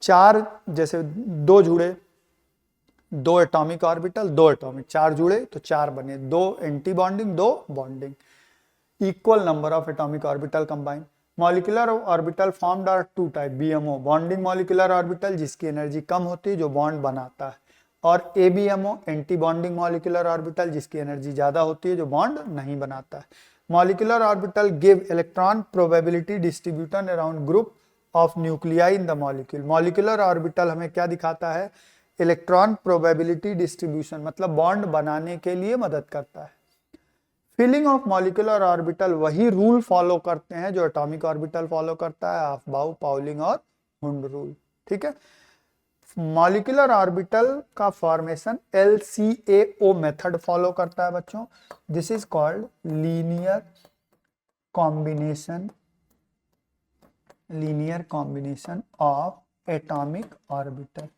4 जैसे 2 जुड़े, दो एटॉमिक ऑर्बिटल, दो एटॉमिक, चार जुड़े तो चार बने, दो एंटी बॉन्डिंग, दो bonding, equal number of atomic orbital combine. Molecular orbital formed are two type, BMO bonding molecular orbital जिसकी एनर्जी कम होती है जो बॉन्ड बनाता है, और ABMO anti bonding molecular orbital जिसकी एनर्जी ज्यादा होती है जो बॉन्ड नहीं बनाता है। Molecular orbital give electron probability distribution around group of nuclei in the molecule. Molecular orbital हमें क्या दिखाता है, इलेक्ट्रॉन प्रोबेबिलिटी डिस्ट्रीब्यूशन, मतलब बॉन्ड बनाने के लिए मदद करता है। फिलिंग ऑफ मॉलिक्यूलर ऑर्बिटल वही रूल फॉलो करते हैं जो एटॉमिक ऑर्बिटल फॉलो करता है, ऑफ-बाउ, पाउलिंग और हुंड रूल। ठीक है, मॉलिक्यूलर ऑर्बिटल का फॉर्मेशन LCAO मेथड फॉलो करता है बच्चों। This is called linear combination of atomic orbital.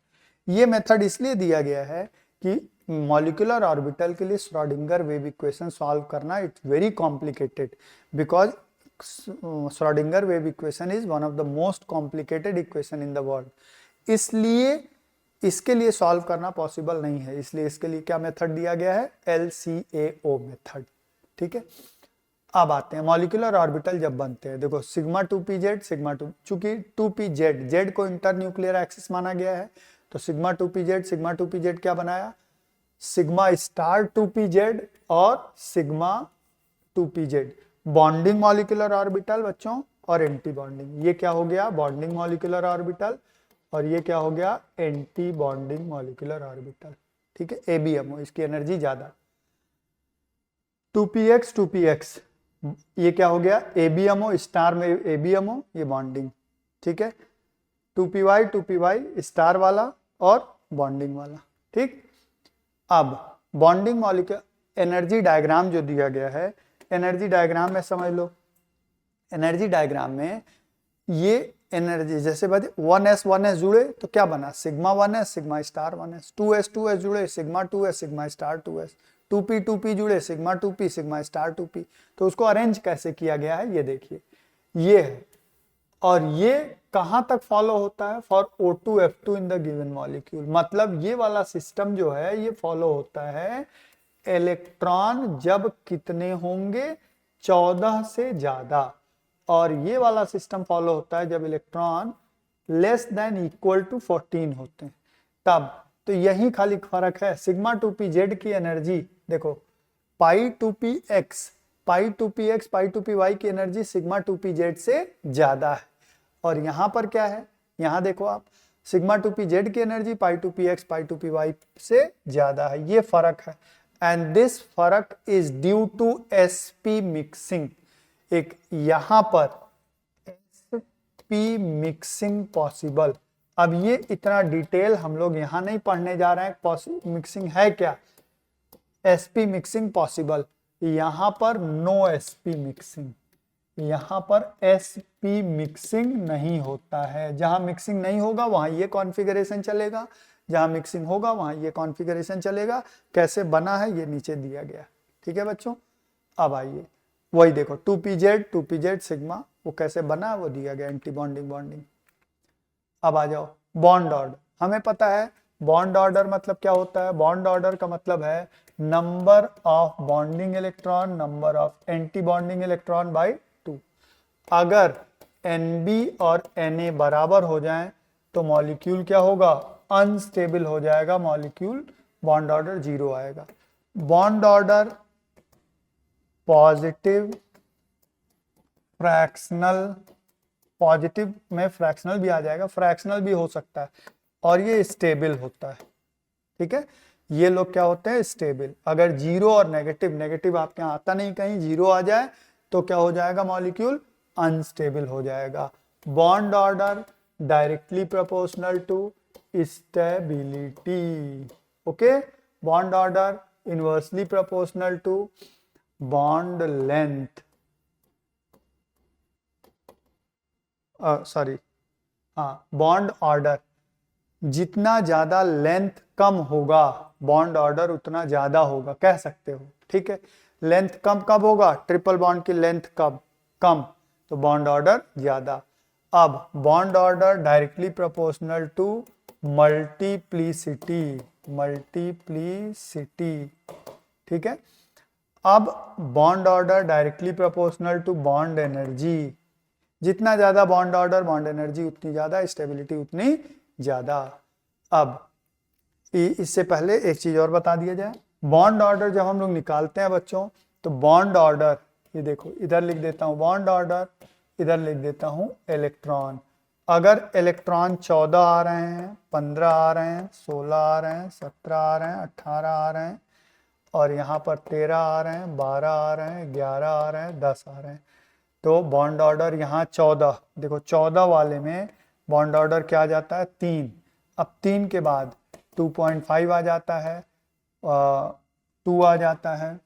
ये मेथड इसलिए दिया गया है कि मॉलिक्यूलर ऑर्बिटल के लिए श्रोडिंगर वेव इक्वेशन सॉल्व करना it's very complicated, because Schrodinger wave equation is one of the most complicated equation in the world. इसलिए इसके लिए सॉल्व करना पॉसिबल नहीं है, इसलिए इसके लिए क्या मेथड दिया गया है, LCAO मेथड। ठीक है, अब आते हैं मॉलिक्यूलर ऑर्बिटल जब बनते हैं, देखो सिग्मा 2pz, सिग्मा 2, चूंकि 2pz जेड को इंटर न्यूक्लियर एक्सिस माना गया है, तो सिग्मा 2pz क्या बनाया, सिग्मा स्टार 2pz और sigma 2pz bonding molecular orbital बच्चों, और एंटी बॉन्डिंग, ये क्या हो गया बॉन्डिंग मॉलिक्यूलर ऑर्बिटल, और ये क्या हो गया एंटी बॉन्डिंग मॉलिक्यूलर ऑर्बिटल। ठीक है, एबीएमओ, इसकी एनर्जी ज्यादा। 2px ये क्या हो गया एबीएमओ, स्टार में एबीएमओ, ये बॉन्डिंग। ठीक है, 2py स्टार वाला और बॉन्डिंग वाला। ठीक, अब बॉन्डिंग मॉलिक्यूल एनर्जी डायग्राम जो दिया गया है, एनर्जी डायग्राम में समझ लो, एनर्जी डायग्राम में ये एनर्जी जैसे बचे 1s जुड़े तो क्या बना, sigma 1s sigma star 1s, 2s जुड़े sigma 2s sigma star 2s, 2p जुड़े sigma 2p sigma star 2p। तो उसको अरेंज कैसे किया गया है ये देखिए, ये है, और ये कहां तक फॉलो होता है, for O2F2 in the given molecule. मतलब ये वाला सिस्टम जो है ये फॉलो होता है इलेक्ट्रॉन जब कितने होंगे, 14 से ज्यादा, और ये वाला सिस्टम फॉलो होता है जब electron less than equal to 14 होते हैं तब। तो यही खाली फर्क है, सिग्मा 2pz की एनर्जी देखो, पाई 2px पाई 2py की एनर्जी सिग्मा 2pz से ज्यादा है, और यहां पर क्या है, यहां देखो आप, सिग्मा 2pz की एनर्जी पाई 2px पाई 2py से ज्यादा है, ये फर्क है। एंड दिस फर्क is due to sp mixing, एक यहां पर sp मिक्सिंग पॉसिबल। अब ये इतना डिटेल हम लोग यहां नहीं पढ़ने जा रहे हैं, मिक्सिंग है क्या, sp मिक्सिंग पॉसिबल, यहां पर नो sp मिक्सिंग, यहां पर sp मिक्सिंग नहीं होता है। जहां मिक्सिंग नहीं होगा वहां ये कॉन्फ़िगरेशन चलेगा, जहां मिक्सिंग होगा वहां ये कॉन्फ़िगरेशन चलेगा। कैसे बना है ये नीचे दिया गया। ठीक है बच्चों, अब आइए वही देखो 2pz सिग्मा, वो कैसे बना वो दिया गया, एंटी बॉन्डिंग बॉन्डिंग। अब आ जाओ बॉन्ड ऑर्डर, हमें पता है बॉन्ड ऑर्डर मतलब क्या होता है, बॉन्ड ऑर्डर का मतलब है number of bonding electron number of anti bonding electron by 2। अगर Nb और Na बराबर हो जाएं तो मॉलिक्यूल क्या होगा, अनस्टेबल हो जाएगा मॉलिक्यूल, बॉन्ड ऑर्डर 0 आएगा। Bond order positive fractional, positive में फ्रैक्शनल भी आ जाएगा, फ्रैक्शनल भी हो सकता है, और ये स्टेबल होता है। ठीक है, ये लोग क्या होते हैं स्टेबल। अगर 0 और नेगेटिव आपके यहाँ आता नहीं, कहीं 0 आ जाए तो क्या हो जाएगा मॉलिक्यूल, अनस्टेबल हो जाएगा। Bond order directly proportional to stability. Okay, bond order inversely proportional to bond length, sorry हाँ, बॉन्ड ऑर्डर जितना ज्यादा लेंथ कम होगा बॉन्ड ऑर्डर उतना ज्यादा होगा, कह सकते हो। ठीक है, लेंथ कम कब होगा, ट्रिपल बॉन्ड की लेंथ कब कम, तो बॉन्ड ऑर्डर ज्यादा। अब bond order directly proportional to multiplicity, multiplicity, ठीक है। अब bond order directly proportional to bond energy, जितना ज्यादा बॉन्ड ऑर्डर बॉन्ड एनर्जी उतनी ज्यादा, स्टेबिलिटी उतनी ज्यादा। अब इससे पहले एक चीज और बता दिया जाए, बॉन्ड ऑर्डर जब हम लोग निकालते हैं बच्चों, तो बॉन्ड ऑर्डर, ये देखो इधर लिख देता हूं बॉन्ड ऑर्डर, इधर लिख देता हूं इलेक्ट्रॉन। अगर इलेक्ट्रॉन 14 आ रहे हैं, 15 आ रहे हैं, 16 आ रहे हैं, 17 आ रहे हैं, 18 आ रहे हैं, और यहाँ पर 13 आ रहे हैं, 12 आ रहे हैं, 11 आ रहे हैं, 10 आ रहे हैं, तो बॉन्ड ऑर्डर यहाँ 14, देखो 14 वाले में बॉन्ड ऑर्डर क्या आ जाता है 3। अब 3 के बाद 2.5 आ जाता है, 2 आ जाता है,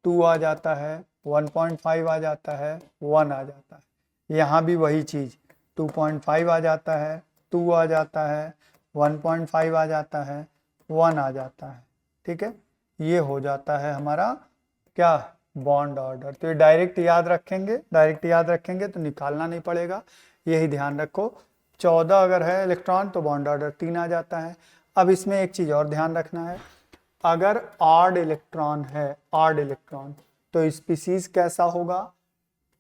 2 आ जाता है, 1.5 आ जाता है, 1 आ जाता है। यहाँ भी वही चीज, 2.5 आ जाता है, 2 आ जाता है, 1.5 आ जाता है, 1 आ जाता है, ठीक है। ये हो जाता है हमारा क्या, बॉन्ड ऑर्डर। तो ये डायरेक्ट याद रखेंगे, डायरेक्ट याद रखेंगे तो निकालना नहीं पड़ेगा, यही ध्यान रखो। 14 अगर है इलेक्ट्रॉन तो बॉन्ड ऑर्डर 3 आ जाता है। अब इसमें एक चीज और ध्यान रखना है, अगर ऑड इलेक्ट्रॉन है, ऑड इलेक्ट्रॉन, तो स्पीसीज कैसा होगा,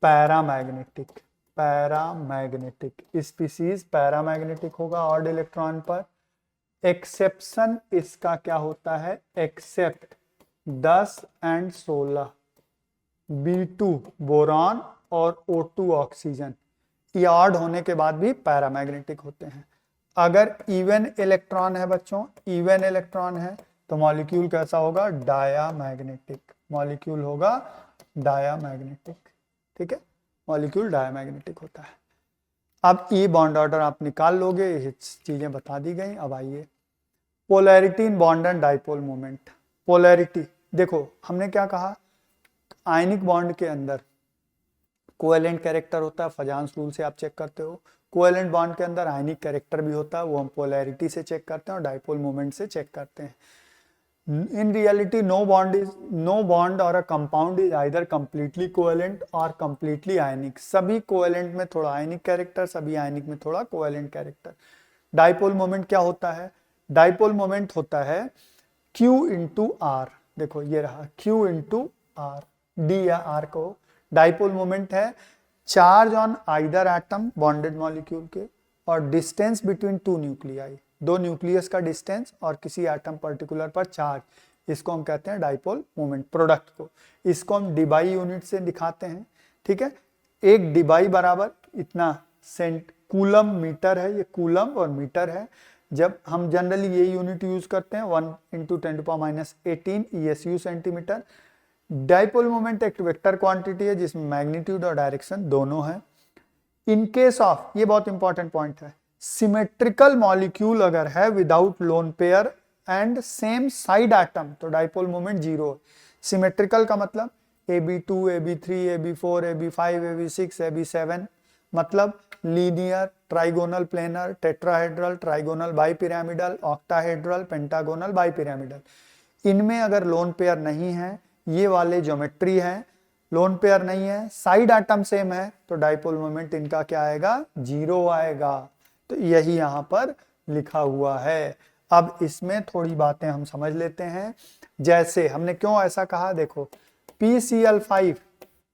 पैरामैग्नेटिक, पैरामैग्नेटिक स्पीसीज पैरामैग्नेटिक होगा ऑड इलेक्ट्रॉन पर। एक्सेप्शन इसका क्या होता है, एक्सेप्ट 10 एंड 16, B2 बोरॉन और O2 ऑक्सीजन, ये ऑड होने के बाद भी पैरामैग्नेटिक होते हैं। अगर इवन इलेक्ट्रॉन है बच्चों, इवन इलेक्ट्रॉन है, तो मॉलिक्यूल कैसा होगा, डायामैग्नेटिक, मॉलिक्यूल होगा डायामैग्नेटिक, ठीक है, मॉलिक्यूल डायामैग्नेटिक होता है। अब ई बॉन्ड ऑर्डर आप निकाल लोगे, ये चीजें बता दी गई। अब आइए polarity in bond and dipole moment. Polarity देखो, हमने क्या कहा, आयनिक बॉन्ड के अंदर कोवेलेंट कैरेक्टर होता है, फजांस रूल से आप चेक करते हो। कोवेलेंट बॉन्ड के अंदर आयनिक कैरेक्टर भी होता है, वो हम पोलैरिटी से चेक करते हैं और डाइपोल मोमेंट से चेक करते हैं। In reality, no bond or a compound is either completely covalent or completely ionic. सभी covalent में थोड़ा ionic कैरेक्टर, सभी ionic में थोड़ा covalent कैरेक्टर। डाइपोल मोमेंट क्या होता है, डाइपोल मोमेंट होता है Q इंटू R, देखो ये रहा Q इंटू R, D या R को डाइपोल मोमेंट है, charge on either atom bonded molecule के, और डिस्टेंस बिटवीन टू न्यूक्लियाई, दो न्यूक्लियस का डिस्टेंस और किसी एटम पर्टिकुलर पर चार्ज, इसको हम कहते हैं डाइपोल मोमेंट। प्रोडक्ट को, इसको हम डिबाई यूनिट से दिखाते हैं, ठीक है। एक डिबाई बराबर इतना सेंट कूलम मीटर है, ये कूलम और मीटर है। जब हम जनरली ये यूनिट यूज करते हैं 1 × 10⁻18 ESU सेंटीमीटर। डाइपोल मोमेंट एक वेक्टर क्वांटिटी है जिसमें मैग्नीट्यूड और डायरेक्शन दोनों है। इन केस ऑफ, ये बहुत इंपॉर्टेंट पॉइंट है, सिमेट्रिकल मॉलिक्यूल अगर है without lone pair and same side atom, तो डाइपोल मोमेंट 0 है। सिमेट्रिकल का मतलब AB2, AB3, AB4, AB5, AB6, AB7, मतलब linear, trigonal, planar, tetrahedral, trigonal, bipyramidal, octahedral, pentagonal, bipyramidal. इनमें अगर लोन पेयर नहीं है, ये वाले ज्योमेट्री है, लोन पेयर नहीं है, साइड एटम सेम है, तो डाइपोल मोमेंट इनका क्या आएगा, 0 आएगा। तो यही यहाँ पर लिखा हुआ है। अब इसमें थोड़ी बातें हम समझ लेते हैं, जैसे हमने क्यों ऐसा कहा, देखो PCl5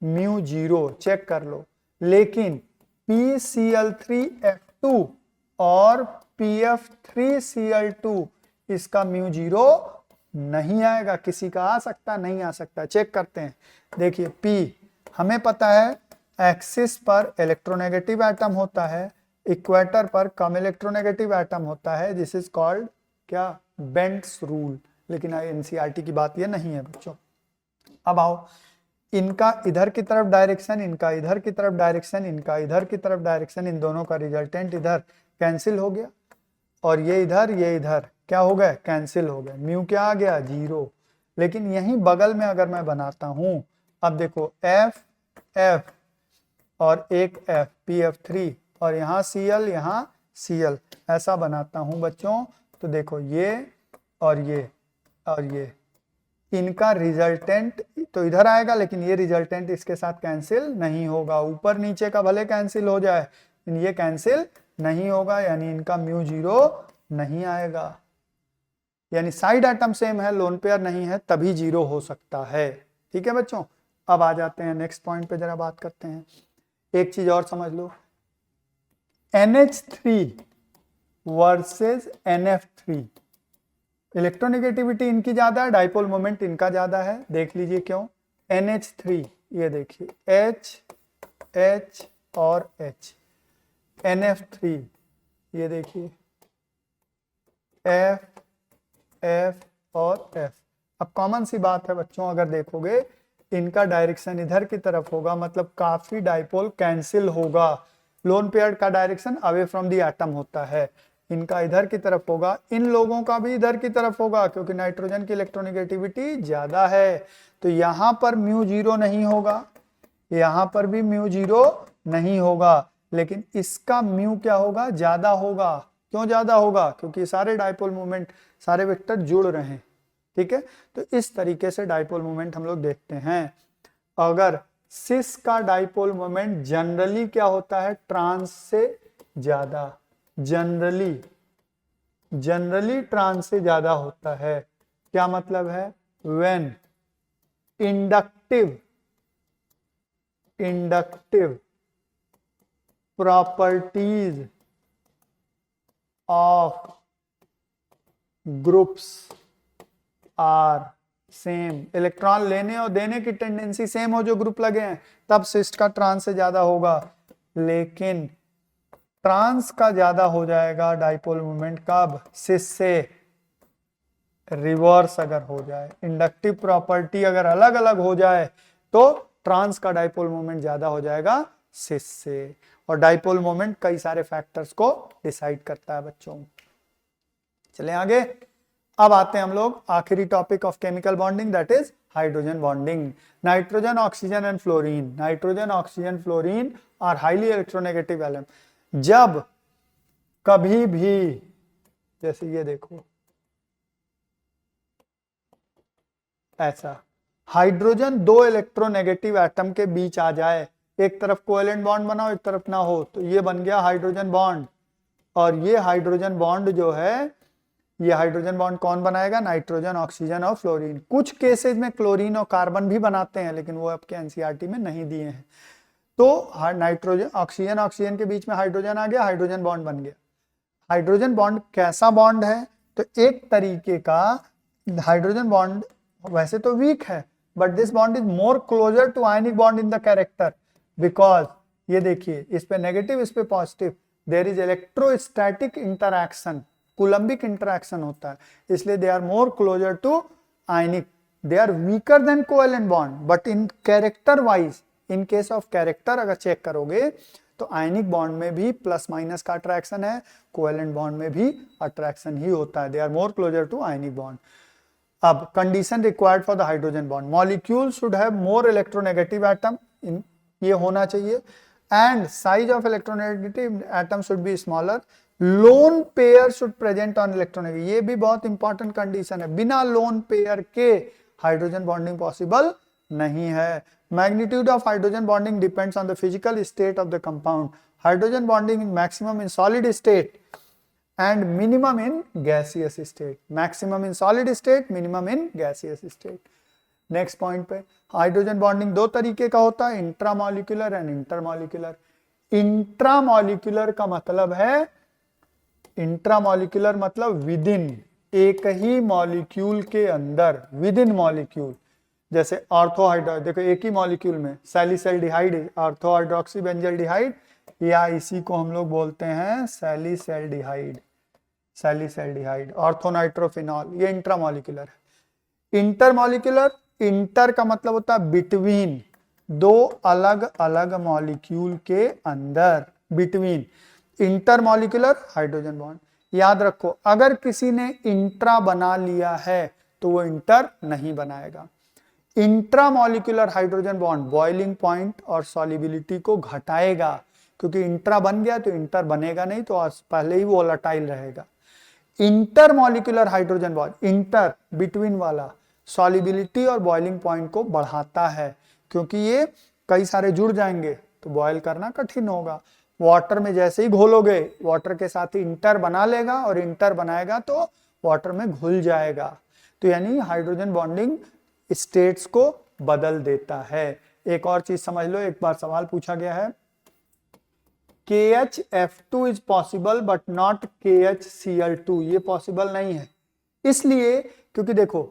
μ0 चेक कर लो, लेकिन PCl3F2 और PF3Cl2 इसका μ0 नहीं आएगा। किसी का आ सकता, नहीं आ सकता, चेक करते हैं। देखिए P हमें पता है एक्सिस पर इलेक्ट्रोनेगेटिव एटम होता है, इक्वेटर पर कम इलेक्ट्रोनेगेटिव एटम होता है, दिस इज कॉल्ड क्या, बेंट्स रूल। लेकिन एनसीईआरटी की बात ये नहीं है बच्चों। अब आओ, इनका इधर की तरफ डायरेक्शन, इनका इधर की तरफ डायरेक्शन, इनका इधर की तरफ डायरेक्शन, इन दोनों का रिजल्टेंट इधर कैंसिल हो गया, और ये इधर क्या हो गया, कैंसिल हो गया। म्यू क्या आ गया, 0। लेकिन यहीं बगल में अगर मैं बनाता हूं, अब देखो F और एक F, PF3, और यहाँ Cl, यहाँ Cl, ऐसा बनाता हूं बच्चों, तो देखो ये और ये और ये, इनका रिजल्टेंट तो इधर आएगा, लेकिन ये रिजल्टेंट इसके साथ कैंसिल नहीं होगा। ऊपर नीचे का भले कैंसिल हो जाए, लेकिन ये कैंसिल नहीं होगा, यानी इनका μ0 नहीं आएगा, यानी साइड एटम सेम है, लोन पेयर नहीं है, तभी 0 हो सकता है। ठीक है बच्चों, अब आ जाते हैं नेक्स्ट पॉइंट पे, जरा बात करते हैं। एक चीज और समझ लो, NH3 वर्सेस NF3, इलेक्ट्रोनेगेटिविटी इनकी ज्यादा है, डाइपोल मोमेंट इनका ज्यादा है। देख लीजिए क्यों। NH3, ये देखिए H H और H, NF3 ये देखिए F F और F। अब कॉमन सी बात है बच्चों, अगर देखोगे इनका डायरेक्शन इधर की तरफ होगा, मतलब काफी डाइपोल कैंसिल होगा। लोन पेयर का direction away from the atom होता है, इनका इधर की तरफ होगा, इन लोगों का भी इधर की तरफ होगा, क्योंकि नाइट्रोजन की इलेक्ट्रोनेगेटिविटी ज्यादा है। तो यहां पर μ0 नहीं होगा, यहां पर भी μ0 नहीं होगा, लेकिन इसका म्यू क्या होगा, ज्यादा होगा। क्यों ज्यादा होगा, क्योंकि सारे डाइपोल मोमेंट, सारे वेक्टर जुड़ रहे हैं। ठीक है, तो इस तरीके से डाइपोल मोमेंट हम लोग देखते हैं। अगर सिस का डाइपोल मोमेंट जनरली क्या होता है, ट्रांस से ज्यादा, जनरली ट्रांस से ज्यादा होता है। क्या मतलब है, when inductive properties of groups are same, electron लेने और देने की टेंडेंसी सेम हो जो ग्रुप लगे हैं, तब सिस्ट का ट्रांस से ज्यादा होगा। लेकिन ट्रांस का ज्यादा हो जाएगा डाइपोल मोमेंट कब, सिस से रिवर्स अगर हो जाए, इंडक्टिव प्रॉपर्टी अगर अलग अलग हो जाए तो ट्रांस का डाइपोल मोमेंट ज्यादा हो जाएगा सिस से। और डाइपोल मोमेंट कई सारे फैक्टर्स को डिसाइड करता है बच्चों। चले आगे, अब आते हैं हम लोग आखिरी topic of chemical bonding, that is hydrogen bonding. Nitrogen oxygen and fluorine, nitrogen oxygen fluorine are highly electronegative element. जब कभी भी, जैसे ये देखो ऐसा, हाइड्रोजन दो इलेक्ट्रोनेगेटिव एटम के बीच आ जाए, एक तरफ कोवेलेंट बॉन्ड बनाओ एक तरफ ना हो, तो ये बन गया हाइड्रोजन बॉन्ड। और ये हाइड्रोजन बॉन्ड जो है, ये हाइड्रोजन बॉन्ड कौन बनाएगा, नाइट्रोजन ऑक्सीजन और फ्लोरीन। कुछ केसेस में क्लोरीन और कार्बन भी बनाते हैं, लेकिन वो आपके एनसीईआरटी में नहीं दिए हैं। तो नाइट्रोजन ऑक्सीजन के बीच में हाइड्रोजन आ गया, हाइड्रोजन बॉन्ड बन गया। हाइड्रोजन बॉन्ड कैसा बॉन्ड है, तो एक तरीके का हाइड्रोजन बॉन्ड वैसे तो वीक है, but this bond is more closer to ionic bond in the character, because ये देखिए इस पे नेगेटिव इस पे positive, there is electrostatic interaction, coulombic interaction होता है, इसलिए they are more closer to ionic, they are weaker than covalent bond, but in character wise, in case of character अगर चेक करोगे तो आयनिक बॉन्ड में भी प्लस माइनस का attraction है, कोवेलेंट बॉन्ड में भी अट्रैक्शन ही होता है, they are more closer to ionic bond. अब condition required for the hydrogen bond, molecule should have more electronegative atom, ये होना चाहिए, and size of electronegative atom should be smaller, lone pair should present on electronegative, ये भी बहुत important condition है, बिना lone pair के हाइड्रोजन बॉन्डिंग पॉसिबल नहीं है। Magnitude of hydrogen bonding depends on the physical state of the compound, hydrogen bonding in maximum in solid state and minimum in gaseous state, maximum in solid state, minimum in gaseous state। Next point पे, hydrogen bonding दो तरीके का होता है, intramolecular and intermolecular. Intramolecular का मतलब है, intramolecular मतलब विद इन, एक ही मॉलिक्यूल के अंदर, विद इन मॉलिक्यूल, जैसे ऑर्थोहाइड्राइड, देखो एक ही मॉलिक्यूल में सैलिसैल्डिहाइड, ऑर्थोहाइड्रोक्सी बेंजल्डिहाइड, या इसी को हम लोग बोलते हैं सैलिसैल्डिहाइड, ऑर्थोनाइट्रोफिनॉल, ये इंट्रामॉलिक्यूलर है। इंटरमॉलिक्यूलर, इंटर का मतलब होता है बिटवीन, दो अलग अलग मॉलिक्यूल के अंदर, बिटवीन। इंटरमॉलिक्यूलर हाइड्रोजन बॉन्ड, याद रखो अगर किसी ने इंट्रा बना लिया है तो वो इंटर नहीं बनाएगा। Intramolecular hydrogen bond boiling point और सॉल्युबिलिटी को घटाएगा, क्योंकि इंट्रा बन गया तो इंटर बनेगा नहीं, तो पहले ही वो वोलेटाइल रहेगा। Intermolecular hydrogen bond, inter between वाला, सॉल्युबिलिटी और बॉइलिंग पॉइंट को बढ़ाता है, क्योंकि ये कई सारे जुड़ जाएंगे तो बॉयल करना कठिन होगा। वाटर में जैसे ही घोलोगे वाटर के साथ ही इंटर बना लेगा और इंटर बनाएगा तो वाटर में घुल जाएगा। तो यानी हाइड्रोजन बॉन्डिंग स्टेट्स को बदल देता है। एक और चीज समझ लो, एक बार सवाल पूछा गया है KHF2 is possible but not KHCl2, ये पॉसिबल नहीं है इसलिए क्योंकि देखो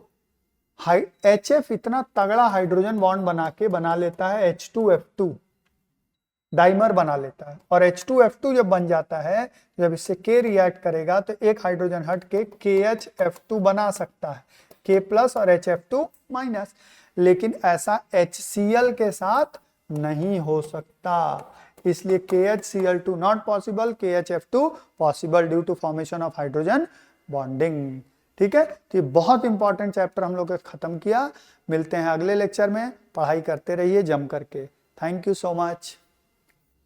HF इतना तगड़ा हाइड्रोजन बॉन्ड बना लेता है H2F2, डाइमर बना लेता है, और H2F2 जब बन जाता है, जब इससे K रिएक्ट करेगा तो एक हाइड्रोजन हट के KHF2 बना सकता है, K प्लस और HF2 माइनस, लेकिन ऐसा HCl के साथ नहीं हो सकता, इसलिए KHCl2 not possible, KHF2 possible due to formation of hydrogen bonding. ठीक है, तो ये बहुत इंपॉर्टेंट चैप्टर हम लोग ने खत्म किया। मिलते हैं अगले लेक्चर में, पढ़ाई करते रहिए जम करके। Thank you so much.